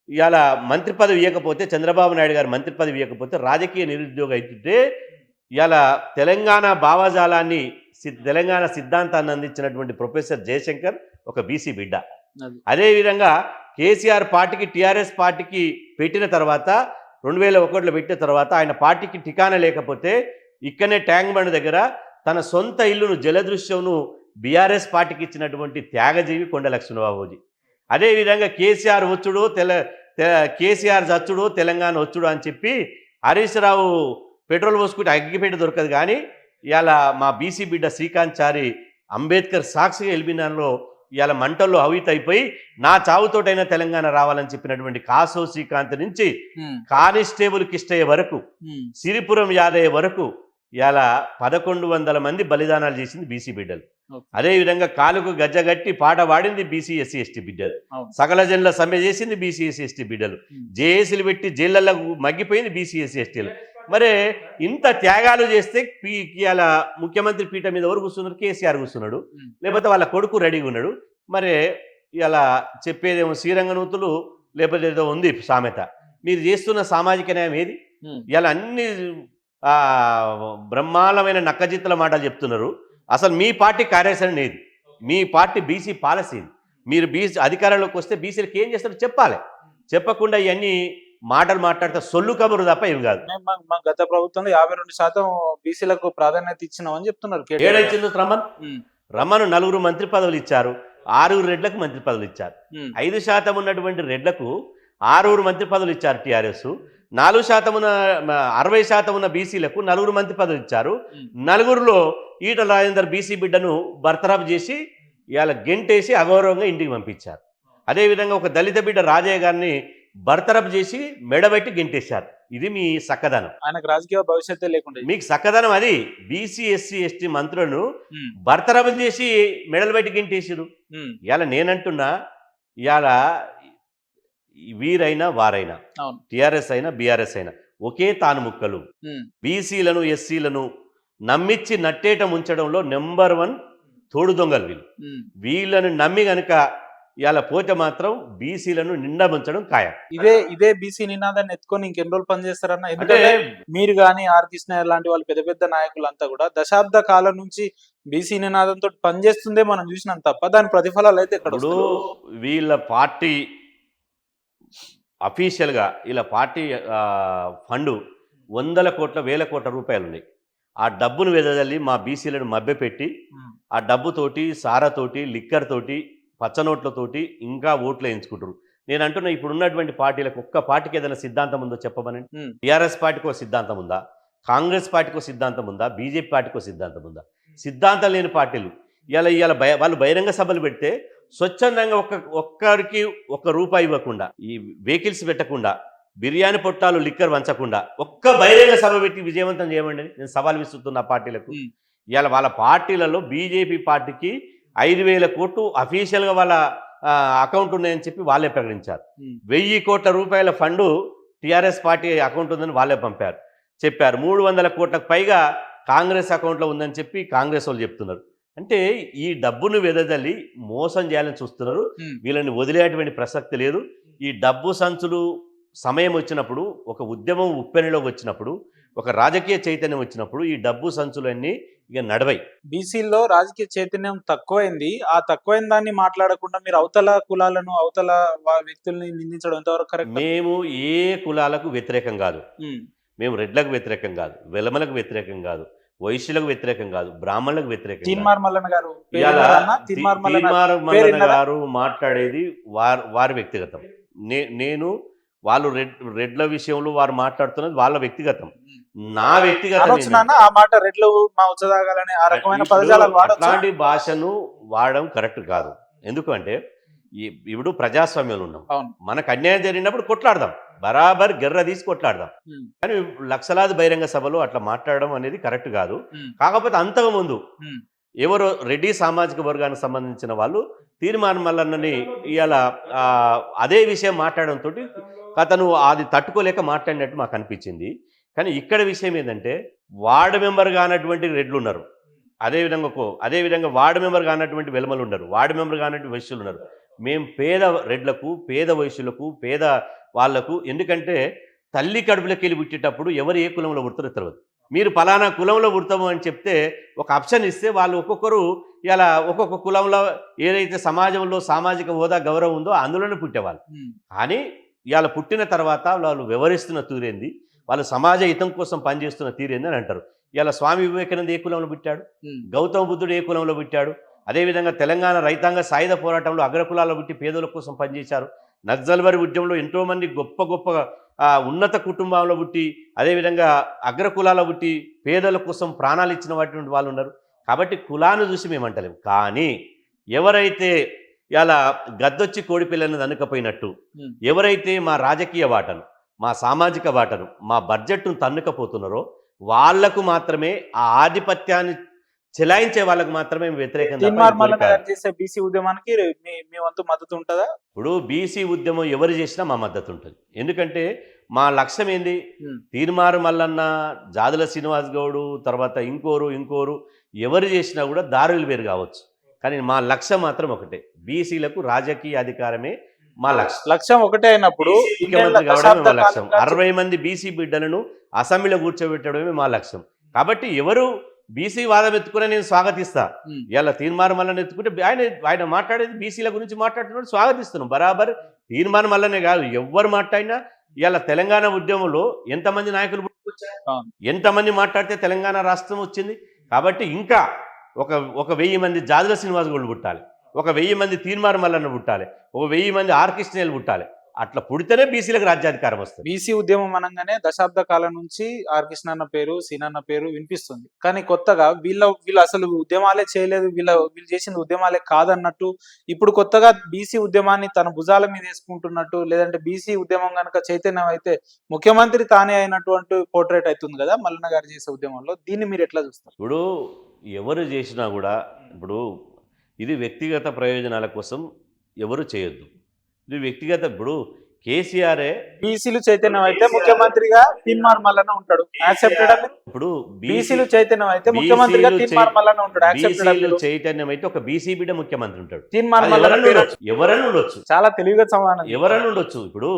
ఇవాళ మంత్రి పదవి ఇవ్వకపోతే, చంద్రబాబు నాయుడు గారు మంత్రి పదవి ఇవ్వకపోతే రాజకీయ నిరుద్యోగం అవుతుంటే ఇవాళ తెలంగాణ భావజాలాన్ని తెలంగాణ సిద్ధాంతాన్ని అందించినటువంటి ప్రొఫెసర్ జయశంకర్ ఒక బీసీ బిడ్డ. అదేవిధంగా కేసీఆర్ పార్టీకి టీఆర్ఎస్ పార్టీకి పెట్టిన తర్వాత 2001లో పెట్టిన తర్వాత ఆయన పార్టీకి ఠికానా లేకపోతే ఇక్కడనే ట్యాంక్ బండ్ దగ్గర తన సొంత ఇల్లును జలదృశ్యంను బీఆర్ఎస్ పార్టీకి ఇచ్చినటువంటి త్యాగజీవి కొండ లక్ష్మణబాబుజీ. అదేవిధంగా కేసీఆర్ వచ్చుడు కేసీఆర్ చచ్చుడు తెలంగాణ వచ్చుడు అని చెప్పి హరీష్ రావు పెట్రోల్ పోసుకుంటే అగ్గిపెట్టి దొరకదు. కానీ ఇవాళ మా బీసీ బిడ్డ శ్రీకాంత్ చారి అంబేద్కర్ సాక్షిగా ఎల్బినాన్లో ఇవాళ మంటల్లో అయిపోయి నా చావుతోటైనా తెలంగాణ రావాలని చెప్పినటువంటి కాసో శ్రీకాంత్ నుంచి కానిస్టేబుల్ కిష్టయ్య వరకు సిరిపురం యాదయ్య వరకు ఇవాళ 1100 మంది బలిదానాలు చేసింది బీసీ బిడ్డలు. అదేవిధంగా కాలుకు గజ్జగట్టి పాట పాడింది బీసీ ఎస్సీ ఎస్టీ బిడ్డలు. సకల జనుల సమ్మె చేసింది బీసీ ఎస్సీ ఎస్టీ బిడ్డలు. జేఏసీలు పెట్టి జైళ్ళల్లో మగ్గిపోయింది బీసీ ఎస్సీ ఎస్టీలు. మరి ఇంత త్యాగాలు చేస్తే ఇవాళ ముఖ్యమంత్రి పీఠ మీద ఎవరు కూర్చున్నారు? కేసీఆర్ కూర్చున్నాడు, లేకపోతే వాళ్ళ కొడుకు రెడీగా ఉన్నాడు. మరి ఇలా చెప్పేదేమో శ్రీరంగనూతులు లేకపోతే ఏదో ఉంది సామెత. మీరు చేస్తున్న సామాజిక న్యాయం ఏది? ఇలా అన్ని బ్రహ్మాండమైన నక్కజిత్తుల మాటలు చెప్తున్నారు. అసలు మీ పార్టీ కార్యాచరణ ఏది? మీ పార్టీ బీసీ పాలసీ. మీరు బీసీ అధికారంలోకి వస్తే బీసీలకు ఏం చేస్తారో చెప్పాలి. చెప్పకుండా ఇవన్నీ మాటలు మాట్లాడితే సొల్లు కబురు తప్ప ఏమి కాదు. మా గత ప్రభుత్వంలో 52% బీసీలకు ప్రాధాన్యత ఇచ్చినామని చెప్తున్నారు. ఏడైంది రమ్మను 4 మంత్రి పదవులు ఇచ్చారు, 6 రెడ్లకు మంత్రి పదవులు ఇచ్చారు. 5% ఉన్నటువంటి రెడ్లకు 6 మంత్రి పదవులు ఇచ్చారు టీఆర్ఎస్. 4% ఉన్న 60% ఉన్న బీసీలకు 4 మంత్రి పదవులు ఇచ్చారు. 4లో ఈటల రాజేందర్ బీసీ బిడ్డను బర్తరఫ్ చేసి ఇవాళ గెంటేసి అగౌరవంగా ఇంటికి పంపించారు. అదేవిధంగా ఒక దళిత బిడ్డ రాజయ్య గారిని బర్తరఫ్ చేసి మెడబెట్టి గెంటేశారు. ఇది మీ సక్కదనం. ఆయనకు రాజకీయ భవిష్యత్తే లేకుండా మీకు సక్కదనం అది. బీసీ ఎస్సీ ఎస్టీ మంత్రులను బర్తరఫ్ చేసి మెడలు పెట్టి గెంటేసారు. ఇవాళ నేనంటున్నా, ఇవాళ వీరైనా వారైనా టిఆర్ఎస్ అయినా బీఆర్ఎస్ అయినా ఒకే తాను ముక్కలు. బీసీలను ఎస్సీలను నమ్మిచ్చి నట్టేట ముంచడంలో నెంబర్ 1 తోడు దొంగలు వీళ్ళు. వీళ్ళను నమ్మి గనుక ఇవాళ పోతే మాత్రం బీసీలను నిండా ముంచడం ఖాయం. ఇదే బీసీ నినాదాన్ని ఎత్తుకొని ఇంకెన్ని రోజులు పనిచేస్తారన్న? ఎందుకంటే మీరు కానీ ఆర్ కృష్ణ లాంటి వాళ్ళు పెద్ద పెద్ద నాయకులంతా కూడా దశాబ్ద కాలం నుంచి బీసీ నినాదంతో పనిచేస్తుందే మనం చూసినాం తప్ప దాని ప్రతిఫలాలు అయితే ఇక్కడ వీళ్ళ పార్టీ అఫీషియల్గా వీళ్ళ పార్టీ ఫండు 100 కోట్ల 1000 కోట్ల రూపాయలు ఉన్నాయి. ఆ డబ్బును వెదజల్లి మా బీసీలను మభ్యపెట్టి ఆ డబ్బుతోటి సారాతోటి లిక్కర్ తోటి పచ్చనోట్లతోటి ఇంకా ఓట్లు వేయించుకుంటారు. నేను అంటున్నా, ఇప్పుడు ఉన్నటువంటి పార్టీలకు ఒక్క పార్టీకి ఏదైనా సిద్ధాంతం ఉందో చెప్పమనండి. టీఆర్ఎస్ పార్టీకి ఒక సిద్ధాంతం ఉందా? కాంగ్రెస్ పార్టీకి ఒక సిద్ధాంతం ఉందా? బీజేపీ పార్టీకి ఒక సిద్ధాంతం ఉందా? సిద్ధాంతం లేని పార్టీలు ఇవాళ వాళ్ళు బహిరంగ సభలు పెడితే స్వచ్ఛందంగా ఒక్కరికి ₹1 ఇవ్వకుండా, ఈ వెహికల్స్ పెట్టకుండా, బిర్యానీ పొట్టాలు లిక్కర్ వంచకుండా ఒక్క బహిరంగ సభ పెట్టి విజయవంతం చేయమండి. నేను సవాల్ విసురుతున్న పార్టీలకు. ఇవాళ వాళ్ళ పార్టీలలో బీజేపీ పార్టీకి 5,000 కోట్లు అఫీషియల్గా వాళ్ళ అకౌంట్ ఉన్నాయని చెప్పి వాళ్ళే ప్రకటించారు. 1,000 కోట్ల రూపాయల ఫండు టీఆర్ఎస్ పార్టీ అకౌంట్ ఉందని వాళ్ళే చెప్పారు. 300 కోట్లకు పైగా కాంగ్రెస్ అకౌంట్లో ఉందని చెప్పి కాంగ్రెస్ వాళ్ళు చెప్తున్నారు. అంటే ఈ డబ్బును వెదజల్లి మోసం చేయాలని చూస్తున్నారు. వీళ్ళని వదిలేటువంటి ప్రసక్తి లేదు. ఈ డబ్బు సంచులు సమయం వచ్చినప్పుడు, ఒక ఉద్యమం ఉప్పెనలోకి వచ్చినప్పుడు, ఒక రాజకీయ చైతన్యం వచ్చినప్పుడు ఈ డబ్బు సంచులన్నీ ఇక నడవై. బీసీల్లో రాజకీయ చైతన్యం తక్కువైంది. ఆ తక్కువైన దాన్ని మాట్లాడకుండా మీరు అవతల కులాలను, అవతల వ్యక్తుల్ని నిందించడం ఎంతవరకు కరెక్ట్? మేము ఏ కులాలకు వ్యతిరేకం కాదు. మేము రెడ్లకు వ్యతిరేకం కాదు, వెలమలకు వ్యతిరేకం కాదు, వైశ్యులకు వ్యతిరేకం కాదు, బ్రాహ్మణులకు వ్యతిరేకం. తీన్మార్ గారు మాట్లాడేది వారి వ్యక్తిగతం. నేను వాళ్ళు రెడ్ల విషయంలో వారు మాట్లాడుతున్నది వాళ్ళ వ్యక్తిగతం. నా వ్యక్తిగతం అట్లాంటి భాషను వాడడం కరెక్ట్ కాదు. ఎందుకంటే ఇప్పుడు ప్రజాస్వామ్యంలో ఉన్నాం. మనకు అన్యాయం జరిగినప్పుడు కొట్లాడదాం, బరాబర్ గెర్ర తీసి కొట్లాడదాం. కానీ లక్షలాది బహిరంగ సభలు అట్లా మాట్లాడడం అనేది కరెక్ట్ కాదు. కాకపోతే అంతకుముందు ఎవరో రెడ్డి సామాజిక వర్గానికి సంబంధించిన వాళ్ళు తీర్మానం మల్లన్నని ఇవాళ అదే విషయం మాట్లాడడంతో అతను అది తట్టుకోలేక మాట్లాడినట్టు మాకు అనిపించింది. కానీ ఇక్కడ విషయం ఏంటంటే, వార్డు మెంబర్ కానటువంటి రెడ్లు ఉన్నారు, అదేవిధంగా వార్డు మెంబర్ కానటువంటి వెలమలు ఉన్నారు, వార్డు మెంబర్ కానటువంటి వైశ్యులు ఉన్నారు. మేము పేద రెడ్లకు, పేద వైశ్యులకు, పేద వాళ్లకు. ఎందుకంటే తల్లి కడుపులోకి వెళ్ళి పుట్టేటప్పుడు ఎవరు ఏ కులంలో పుడతారో తెలియదు. మీరు పలానా కులంలో పుడతాము అని చెప్తే ఒక ఆప్షన్ ఇస్తే వాళ్ళు ఒక్కొక్కరు ఇలా ఒక్కొక్క కులంలో ఏదైతే సమాజంలో సామాజిక హోదా గౌరవం ఉందో అందులోనే పుట్టేవాళ్ళు. కానీ ఇవాళ పుట్టిన తర్వాత వాళ్ళు వివరిస్తున్న తీరేంది, వాళ్ళు సమాజ హితం కోసం పనిచేస్తున్న తీరేంది అని అంటారు. ఇవాళ స్వామి వివేకానంద ఏ కులంలో పుట్టాడు, గౌతమ బుద్ధుడు ఏ కులంలో పుట్టాడు, అదేవిధంగా తెలంగాణ రైతాంగ సాయుధ పోరాటంలో అగ్రకులాల్లో పుట్టి పేదల కోసం పనిచేశారు. నక్సల్బరీ ఉద్యమంలో ఎంతోమంది గొప్ప గొప్ప ఉన్నత కుటుంబంలో పుట్టి అదేవిధంగా అగ్రకులాల పుట్టి పేదల కోసం ప్రాణాలు ఇచ్చిన వాటి వాళ్ళు ఉన్నారు. కాబట్టి కులాన్ని చూసి మేము అంటలేము. కానీ ఎవరైతే ఇలా గద్దొచ్చి కోడిపిల్లని తన్నుకపోయినట్టు, ఎవరైతే మా రాజకీయ వాటను, మా సామాజిక వాటను, మా బడ్జెట్ను తన్నుకపోతున్నారో వాళ్లకు మాత్రమే, ఆ ఆధిపత్యాన్ని చెలాయించే వాళ్ళకు మాత్రమే వ్యతిరేకంగా చేసే బీసీ ఉద్యమానికి మీ వంతు మద్దతు ఉంటుందా? ఇప్పుడు బీసీ ఉద్యమం ఎవరు చేసినా మా మద్దతు ఉంటుంది. ఎందుకంటే మా లక్ష్యం ఏంది, తీర్మారు మల్లన్న, జాదుల శ్రీనివాస్ గౌడు, తర్వాత ఇంకోరు ఎవరు చేసినా కూడా దారులు వేరు కావచ్చు, కానీ మా లక్ష్యం మాత్రం ఒకటే, బీసీలకు రాజకీయ అధికారమే మా లక్ష్యం ఒకటే అయినప్పుడు ముఖ్యమంత్రి కావడమే మా లక్ష్యం. 60 మంది బీసీ బిడ్డలను అసెంబ్లీలో కూర్చోబెట్టడమే మా లక్ష్యం. కాబట్టి ఎవరు బీసీ వాదం ఎత్తుకునే నేను స్వాగతిస్తా. ఇలా తీర్మానం మల్లన్న ఎత్తుకుంటే ఆయన మాట్లాడేది బీసీల గురించి మాట్లాడుతున్నాడు, స్వాగతిస్తున్నాం బరాబర్. తీర్మానం మల్లనే కాదు, ఎవరు మాట్లాడినా ఇలా తెలంగాణ ఉద్యమంలో ఎంతమంది నాయకులు ఎంతమంది మాట్లాడితే తెలంగాణ రాష్ట్రం వచ్చింది. కాబట్టి ఇంకా ఒక 1000 మంది జాదుల శ్రీనివాస్ గౌడ్లు పుట్టాలి, ఒక 1000 మంది తీర్మానం మల్లన్న పుట్టాలి, ఒక 1000 మంది ఆర్ కృష్ణయ్యలు పుట్టాలి. అట్లా పుడితేనే బీసీలకు రాజ్యాధికారం వస్తుంది. బీసీ ఉద్యమం అనగానే దశాబ్ద కాలం నుంచి ఆర్ కృష్ణ అన్న పేరు, సీనన్న పేరు వినిపిస్తుంది. కానీ కొత్తగా వీళ్ళు అసలు ఉద్యమాలే చేయలేదు, వీళ్ళు చేసింది ఉద్యమాలే కాదన్నట్టు, ఇప్పుడు కొత్తగా బీసీ ఉద్యమాన్ని తన భుజాల మీద వేసుకుంటున్నట్టు, లేదంటే బీసీ ఉద్యమం కనుక చైతన్యం అయితే ముఖ్యమంత్రి తానే అయినటువంటి పోర్ట్రేట్ అవుతుంది కదా మల్లన్న గారు చేసే ఉద్యమంలో. దీన్ని మీరు ఎట్లా చూస్తారు? ఇప్పుడు ఎవరు చేసినా కూడా ఇప్పుడు ఇది వ్యక్తిగత ప్రయోజనాల కోసం ఎవరు చేయొద్దు. ఇది వ్యక్తిగత, ఇప్పుడు కేసీఆరే బీసీలు చైతన్యం అయితే ముఖ్యమంత్రిగా తీర్మానం మల్లన్న ఉంటాడు, యాక్సెప్టెడ్. ఇప్పుడు బీసీలు చైతన్యం అయితే ముఖ్యమంత్రిగా తీర్మానం మల్లన్న ఉంటాడు, యాక్సెప్టెడ్. చైతన్యం అయితే ఒక బీసీ బిడ్డ ముఖ్యమంత్రి ఉంటాడు, తీర్మానం ఎవరైనా ఉండొచ్చు, చాలా తెలివిగా సమానం, ఎవరైనా ఉండొచ్చు. ఇప్పుడు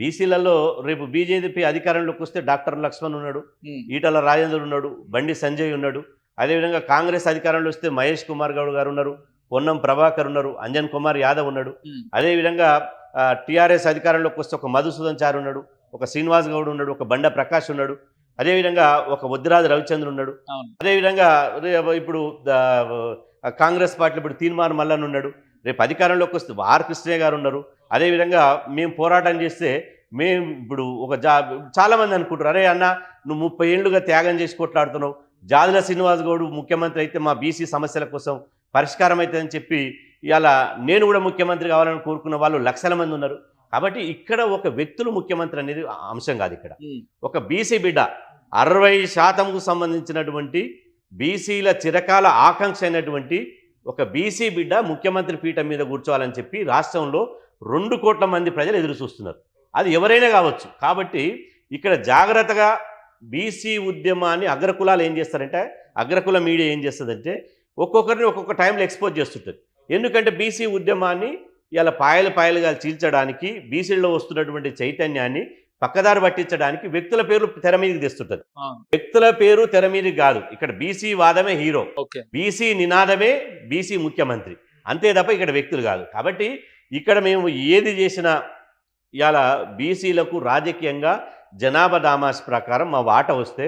బీసీలలో రేపు బీజేపీ అధికారంలోకి వస్తే డాక్టర్ లక్ష్మణ్ ఉన్నాడు, ఈటల రాజేందర్ ఉన్నాడు, బండి సంజయ్ ఉన్నాడు. అదేవిధంగా కాంగ్రెస్ అధికారంలో వస్తే మహేష్ కుమార్ గౌడ్ గారు ఉన్నారు, పొన్నం ప్రభాకర్ ఉన్నారు, అంజన్ కుమార్ యాదవ్ ఉన్నాడు. అదేవిధంగా టీఆర్ఎస్ అధికారంలోకి వస్తే ఒక మధుసూదన్ చారు ఉన్నాడు, ఒక శ్రీనివాస్ గౌడ్ ఉన్నాడు, ఒక బండ ప్రకాష్ ఉన్నాడు, అదేవిధంగా ఒక ముద్దిరాజు రవిచంద్ర ఉన్నాడు. అదేవిధంగా ఇప్పుడు కాంగ్రెస్ పార్టీలో ఇప్పుడు తీర్మానం మల్లన్న ఉన్నాడు. రేపు అధికారంలోకి వస్తే ఆర్ కృష్ణయ్య గారు ఉన్నారు. అదేవిధంగా మేము పోరాటం చేస్తే మేము ఇప్పుడు చాలామంది అనుకుంటారు, అరే అన్న నువ్వు 30 ఏళ్ళుగా త్యాగం చేసి కొట్లాడుతున్నావు, జాదుల శ్రీనివాస్ గౌడ్ ముఖ్యమంత్రి అయితే మా బీసీ సమస్యల కోసం పరిష్కారం అవుతుందని చెప్పి ఇలా నేను కూడా ముఖ్యమంత్రి కావాలని కోరుకున్న వాళ్ళు లక్షల మంది ఉన్నారు. కాబట్టి ఇక్కడ ఒక వ్యక్తులు ముఖ్యమంత్రి అనేది అంశం కాదు. ఇక్కడ ఒక బీసీ బిడ్డ 60% సంబంధించినటువంటి బీసీల చిరకాల ఆకాంక్ష అయినటువంటి ఒక బీసీ బిడ్డ ముఖ్యమంత్రి పీఠం మీద కూర్చోవాలని చెప్పి రాష్ట్రంలో 2 కోట్ల మంది ప్రజలు ఎదురు చూస్తున్నారు. అది ఎవరైనా కావచ్చు. కాబట్టి ఇక్కడ జాగ్రత్తగా బీసీ ఉద్యమాన్ని అగ్రకులాలు ఏం చేస్తారంటే, అగ్రకుల మీడియా ఏం చేస్తుందంటే ఒక్కొక్కరిని ఒక్కొక్క టైంలో ఎక్స్పోజ్ చేస్తుంటుంది. ఎందుకంటే బీసీ ఉద్యమాన్ని ఇలా పాయలుగా చీల్చడానికి, బీసీల్లో వస్తున్నటువంటి చైతన్యాన్ని పక్కదారి పట్టించడానికి వ్యక్తుల పేర్లు తెర మీదకి తెస్తుంటుంది. వ్యక్తుల పేరు తెర మీదకి కాదు, ఇక్కడ బీసీ వాదమే హీరో, బీసీ నినాదమే బీసీ ముఖ్యమంత్రి, అంతే తప్ప ఇక్కడ వ్యక్తులు కాదు. కాబట్టి ఇక్కడ మేము ఏది చేసినా ఇలా బీసీలకు రాజకీయంగా జనాభా దామాష్ ప్రకారం మా వాట వస్తే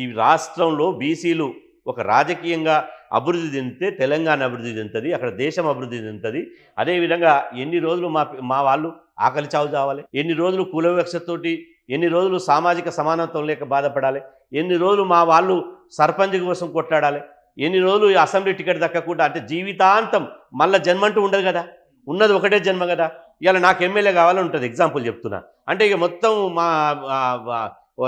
ఈ రాష్ట్రంలో బీసీలు ఒక రాజకీయంగా అభివృద్ధి చెందితే తెలంగాణ అభివృద్ధి చెందుతుంది, అక్కడ దేశం అభివృద్ధి చెందుతుంది. అదేవిధంగా ఎన్ని రోజులు మా వాళ్ళు ఆకలి చావు చావాలి, ఎన్ని రోజులు కుల వివక్షతోటి, ఎన్ని రోజులు సామాజిక సమానత్వం లేక బాధపడాలి, ఎన్ని రోజులు మా వాళ్ళు సర్పంచ్ కోసం కొట్లాడాలి, ఎన్ని రోజులు అసెంబ్లీ టికెట్ దక్కకుండా, అంటే జీవితాంతం మళ్ళీ జన్మంటూ ఉండదు కదా, ఉన్నది ఒకటే జన్మ కదా. ఇలా నాకు ఎమ్మెల్యే కావాలని ఉంటుంది, ఎగ్జాంపుల్ చెప్తున్నా. అంటే ఇక మొత్తం మా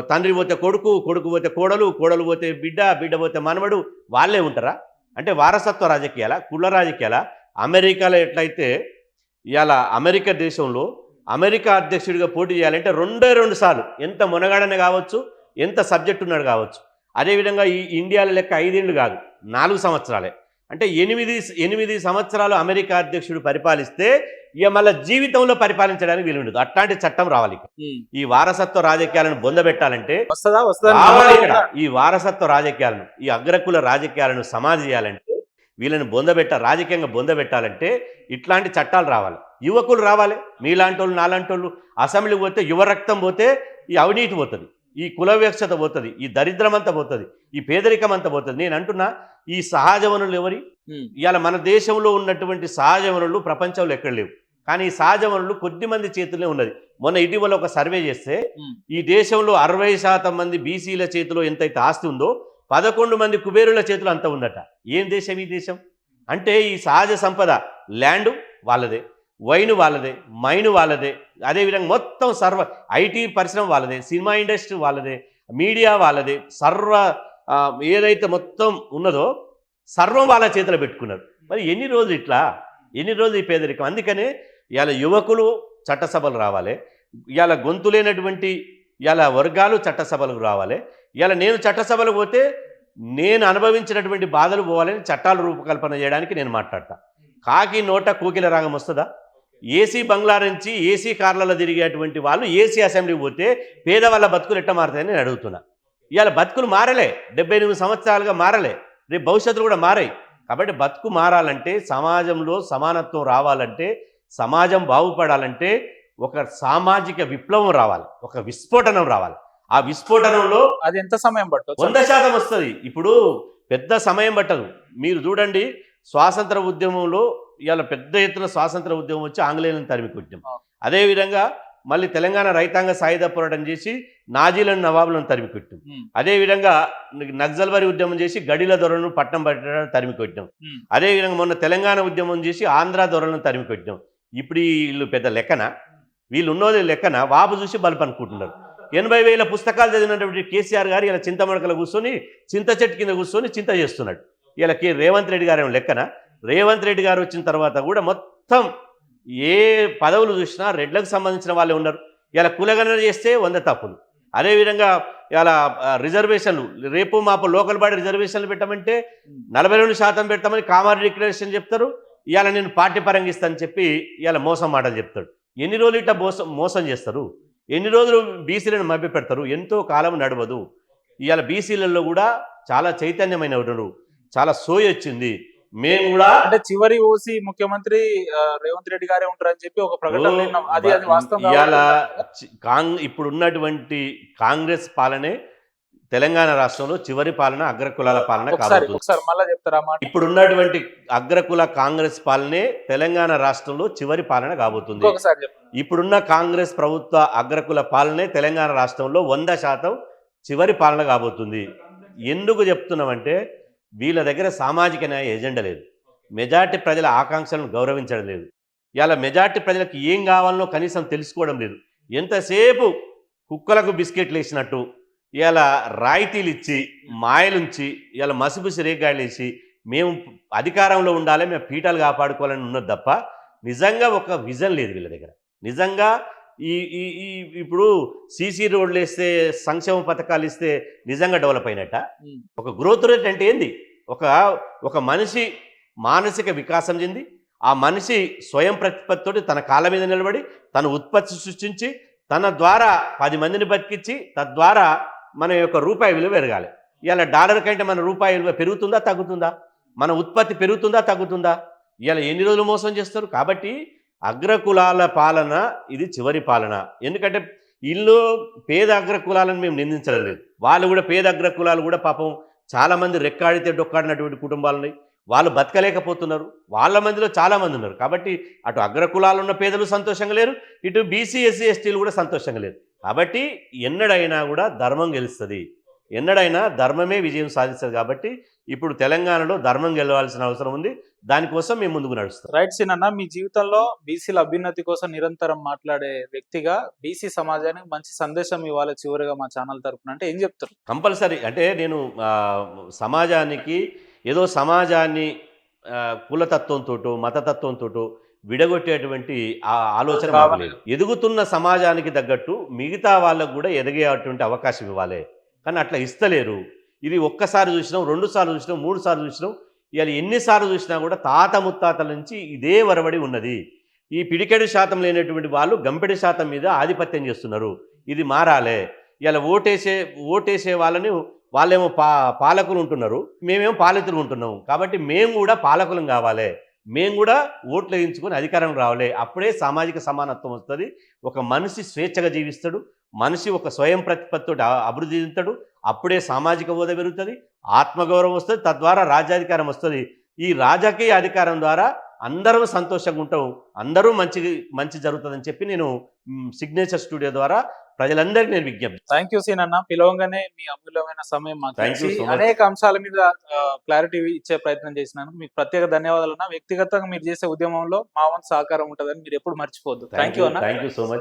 తండ్రి పోతే కొడుకు, కొడుకు పోతే కోడలు, కోడలు పోతే బిడ్డ, బిడ్డ పోతే మనవడు, వాళ్ళే ఉంటారా? అంటే వారసత్వ రాజకీయాలా, కుల రాజకీయాలా? అమెరికాలో ఎట్లయితే ఇలా అమెరికా దేశంలో అమెరికా అధ్యక్షుడిగా పోటీ చేయాలంటే 2 సార్లు ఎంత మునగాడనే కావచ్చు, ఎంత సబ్జెక్ట్ ఉన్నాడు కావచ్చు. అదేవిధంగా ఈ ఇండియాలో లెక్క 5 ఏళ్ళు కాదు, 4 సంవత్సరాలే. అంటే 8 సంవత్సరాలు అమెరికా అధ్యక్షుడు పరిపాలిస్తే ఇక మళ్ళీ జీవితంలో పరిపాలించడానికి వీలుండదు. అట్లాంటి చట్టం రావాలి. ఈ వారసత్వ రాజకీయాలను బొందబెట్టాలంటే రావాలి ఇక్కడ. ఈ వారసత్వ రాజకీయాలను, ఈ అగ్రకుల రాజకీయాలను సమాధి చేయాలంటే, వీళ్ళని రాజకీయంగా బొందబెట్టాలంటే ఇట్లాంటి చట్టాలు రావాలి. యువకులు రావాలి. మీలాంటి వాళ్ళు, నాలాంటి వాళ్ళు అసెంబ్లీకి పోతే యువ రక్తం పోతే ఈ అవినీతి పోతుంది, ఈ కుల వివక్షత పోతుంది, ఈ దరిద్రం అంతా పోతుంది, ఈ పేదరికం అంతా పోతుంది. నేను అంటున్నా, ఈ సహజ వనరులు ఎవరి? ఇవాళ మన దేశంలో ఉన్నటువంటి సహజ వనరులు ప్రపంచంలో ఎక్కడ లేవు. కానీ ఈ సహజ వనరులు కొద్ది మంది చేతుల్లో ఉన్నది. మొన్న ఇటీవల ఒక సర్వే చేస్తే ఈ దేశంలో 60% మంది బీసీల చేతిలో ఎంతైతే ఆస్తి ఉందో 11 మంది కుబేరుల చేతిలో అంత ఉందట. ఏం దేశం ఈ దేశం? అంటే ఈ సహజ సంపద, ల్యాండ్ వాళ్ళదే, వైన్ వాళ్ళదే, మైన్ వాళ్ళదే, అదేవిధంగా మొత్తం ఐటీ పరిశ్రమ వాళ్ళదే, సినిమా ఇండస్ట్రీ వాళ్ళదే, మీడియా వాళ్ళదే, ఏదైతే మొత్తం ఉన్నదో సర్వం వాళ్ళ చేతిలో పెట్టుకున్నారు. మరి ఎన్ని రోజులు ఇట్లా, ఎన్ని రోజులు ఈ పేదరికం? అందుకనే ఇవాళ యువకులు చట్టసభలు రావాలి, ఇవాళ గొంతు లేనటువంటి ఇవాళ వర్గాలు చట్టసభలకు రావాలి. ఇవాళ నేను చట్టసభలకు పోతే నేను అనుభవించినటువంటి బాధలు పోవాలని చట్టాలు రూపకల్పన చేయడానికి నేను మాట్లాడతా. కాకి నోట కోకిల రాగం వస్తుందా? ఏసీ బంగ్లా నుంచి ఏసీ కార్లలో తిరిగేటువంటి వాళ్ళు ఏసీ అసెంబ్లీకి పోతే పేదవాళ్ళ బతుకులు ఎట్ట మారుతాయని నేను అడుగుతున్నా. ఇవాళ బతుకులు మారలే, 78 సంవత్సరాలుగా మారలే, రేపు భవిష్యత్తులు కూడా మారాయి. కాబట్టి బతుకు మారాలంటే, సమాజంలో సమానత్వం రావాలంటే, సమాజం బాగుపడాలంటే ఒక సామాజిక విప్లవం రావాలి, ఒక విస్ఫోటనం రావాలి. ఆ విస్ఫోటనంలో అది ఎంత సమయం పట్టదు? 100% వస్తుంది. ఇప్పుడు పెద్ద సమయం పట్టదు. మీరు చూడండి, స్వాతంత్ర ఉద్యమంలో ఇవాళ పెద్ద ఎత్తున స్వాతంత్ర ఉద్యమం వచ్చి ఆంగ్లేయులను తరిమి కొట్టాం. అదేవిధంగా మళ్ళీ తెలంగాణ రైతాంగ సాయుధ పోరాటం చేసి నాజీలను, నవాబులను తరిమి కొట్టాం. అదేవిధంగా నక్సల్బరీ ఉద్యమం చేసి గడిల దొరలను పట్టణం పట్టడానికి తరిమి కొట్టాం. అదేవిధంగా మొన్న తెలంగాణ ఉద్యమం చేసి ఆంధ్ర దొరలను తరిమి కొట్టాం. ఇప్పుడు వీళ్ళు పెద్ద లెక్కన, వీళ్ళు ఉన్నోది లెక్కన వాపు చూసి బలుపు అనుకుంటున్నారు. 80,000 పుస్తకాలు చదివినటువంటి కేసీఆర్ గారు ఇలా చింతమడకలు కూర్చొని, చింత చెట్టు కింద కూర్చొని చింత చేస్తున్నాడు. ఇలా రేవంత్ రెడ్డి గారు లెక్కన. రేవంత్ రెడ్డి గారు వచ్చిన తర్వాత కూడా మొత్తం ఏ పదవులు చూసినా రెడ్లకు సంబంధించిన వాళ్ళే ఉన్నారు. ఇలా కులగణన చేస్తే 100 తప్పులు. అదేవిధంగా ఇలా రిజర్వేషన్లు, రేపు మాపు లోకల్ బాడీ రిజర్వేషన్లు పెట్టమంటే 42% పెడతామని కామారెడ్డి డిక్లరేషన్ చెప్తారు. ఇవాళ నేను పార్టీ పరంగా ఇస్తానని చెప్పి ఇవాళ మోసం మాటలు చెప్తాడు. ఎన్ని రోజులు ఇట్లా మోసం చేస్తారు? ఎన్ని రోజులు బీసీలను మభ్య పెడతారు? ఎంతో కాలం నడవదు. ఇవాళ బీసీలలో కూడా చాలా చైతన్యమైన ఉన్నారు, చాలా సోయి వచ్చింది. మేము కూడా అంటే చివరి ఓసీ ముఖ్యమంత్రి రేవంత్ రెడ్డి గారే ఉంటారని చెప్పి ఒక ప్రకటన విన్నాం. అది వాస్తవం. ఇవాళ ఇప్పుడున్నటువంటి కాంగ్రెస్ పాలనే తెలంగాణ రాష్ట్రంలో చివరి పాలన, అగ్రకులాల పాలన కాబోతుంది. ఇప్పుడున్నటువంటి అగ్రకుల కాంగ్రెస్ పాలనే తెలంగాణ రాష్ట్రంలో చివరి పాలన కాబోతుంది. ఇప్పుడున్న కాంగ్రెస్ ప్రభుత్వ అగ్రకుల పాలనే తెలంగాణ రాష్ట్రంలో 100% చివరి పాలన కాబోతుంది. ఎందుకు చెప్తున్నామంటే, వీళ్ళ దగ్గర సామాజిక న్యాయ ఎజెండా లేదు, మెజార్టీ ప్రజల ఆకాంక్షలను గౌరవించడం లేదు. ఇలా మెజార్టీ ప్రజలకు ఏం కావాలనో కనీసం తెలుసుకోవడం లేదు. ఎంతసేపు కుక్కలకు బిస్కెట్లు వేసినట్టు ఇలా రాయితీలు ఇచ్చి, మాయలుంచి, ఇలా మసిబుసి రేగాయలు వేసి మేము అధికారంలో ఉండాలి, మేము పీఠాలు కాపాడుకోవాలని ఉన్నది తప్ప నిజంగా ఒక విజన్ లేదు వీళ్ళ దగ్గర. నిజంగా ఇప్పుడు సీసీ రోడ్లు వేస్తే, సంక్షేమ పథకాలు ఇస్తే నిజంగా డెవలప్ అయినట్ట? ఒక గ్రోత్ రేట్ అంటే ఏంది? ఒక మనిషి మానసిక వికాసం చెంది, ఆ మనిషి స్వయం ప్రతిపత్తితోటి తన కాళ్ళ మీద నిలబడి, తన ఉత్పత్తి సృష్టించి, తన ద్వారా 10 మందిని బతికించి, తద్వారా మన యొక్క రూపాయి విలువ పెరగాలి. ఇలా డాలర్ కంటే మన రూపాయి విలువ పెరుగుతుందా తగ్గుతుందా? మన ఉత్పత్తి పెరుగుతుందా తగ్గుతుందా? ఇలా ఎన్ని రోజులు మోసం చేస్తారు? కాబట్టి అగ్రకులాల పాలన ఇది చివరి పాలన. ఎందుకంటే వీళ్ళు పేద అగ్రకులాలను మేము నిందించడం లేదు. వాళ్ళు కూడా పేద అగ్రకులాలు కూడా పాపం చాలామంది రెక్కాడితే డొక్కాడినటువంటి కుటుంబాలని, వాళ్ళు బతకలేకపోతున్నారు. వాళ్ళ మందిలో చాలామంది ఉన్నారు. కాబట్టి అటు అగ్రకులాలు ఉన్న పేదలు సంతోషంగా లేరు, ఇటు బీసీ ఎస్సీ ఎస్టీలు కూడా సంతోషంగా లేరు. కాబట్టి ఎన్నడైనా కూడా ధర్మం గెలుస్తుంది, ఎన్నడైనా ధర్మమే విజయం సాధిస్తుంది. కాబట్టి ఇప్పుడు తెలంగాణలో ధర్మం గెలవాల్సిన అవసరం ఉంది. దానికోసం మేము ముందుకు నడుస్తాం. రైట్ సీన్ అన్న, మీ జీవితంలో బీసీల అభ్యున్నతి కోసం నిరంతరం మాట్లాడే వ్యక్తిగా బీసీ సమాజానికి మంచి సందేశం ఇవ్వాలి చివరిగా మా ఛానల్ తరఫున అంటే ఏం చెప్తారు? కంపల్సరీ. అంటే నేను సమాజానికి ఏదో సమాజాన్ని కులతత్వంతో, మతతత్వంతో విడగొట్టేటువంటి ఆలోచన లేదు. ఎదుగుతున్న సమాజానికి తగ్గట్టు మిగతా వాళ్ళకు కూడా ఎదిగేటువంటి అవకాశం ఇవ్వాలి. కానీ అట్లా ఇస్తలేరు. ఇది ఒక్కసారి చూసినాం, 2 సార్లు చూసినాం, 3 సార్లు చూసినాం. ఇవాళ ఎన్నిసార్లు చూసినా కూడా తాత ముత్తాతల నుంచి ఇదే వరబడి ఉన్నది. ఈ పిడికెడు శాతం లేనటువంటి వాళ్ళు గంపెడి శాతం మీద ఆధిపత్యం చేస్తున్నారు. ఇది మారాలే. ఇలా ఓటేసే వాళ్ళేమో పాలకులు ఉంటున్నారు, మేమేమో పాలితులు ఉంటున్నాం. కాబట్టి మేము కూడా పాలకులం కావాలి, మేము కూడా ఓట్లు వేయించుకొని అధికారం రావాలి. అప్పుడే సామాజిక సమానత్వం వస్తుంది. ఒక మనిషి స్వేచ్ఛగా జీవిస్తాడు, మనిషి ఒక స్వయం ప్రతిపత్తితో అభివృద్ధి చెందుతాడు. అప్పుడే సామాజిక హోదా పెరుగుతుంది, ఆత్మగౌరవం వస్తుంది, తద్వారా రాజ్యాధికారం వస్తుంది. ఈ రాజకీయ అధికారం ద్వారా అందరం సంతోషంగా ఉంటాం, అందరూ మంచి జరుగుతుందని చెప్పి నేను సిగ్నేచర్ స్టూడియో ద్వారా ప్రజలందరికీ నేను విజ్ఞప్తి. థ్యాంక్ యూ సీన్ అన్న, పిలవంగానే మీ అమూల్యమైన సమయం మాకు Thank you ఇచ్చి so much. అనేక అంశాల మీద క్లారిటీ ఇచ్చే ప్రయత్నం చేసినందుకు మీకు ప్రత్యేక ధన్యవాదాలు అన్న. వ్యక్తిగతంగా మీరు చేసే ఉద్యమంలో మా వంతు సహకారం ఉంటుందని మీరు ఎప్పుడు మర్చిపోవద్దు. థ్యాంక్ యూ అన్న. Thank you so much.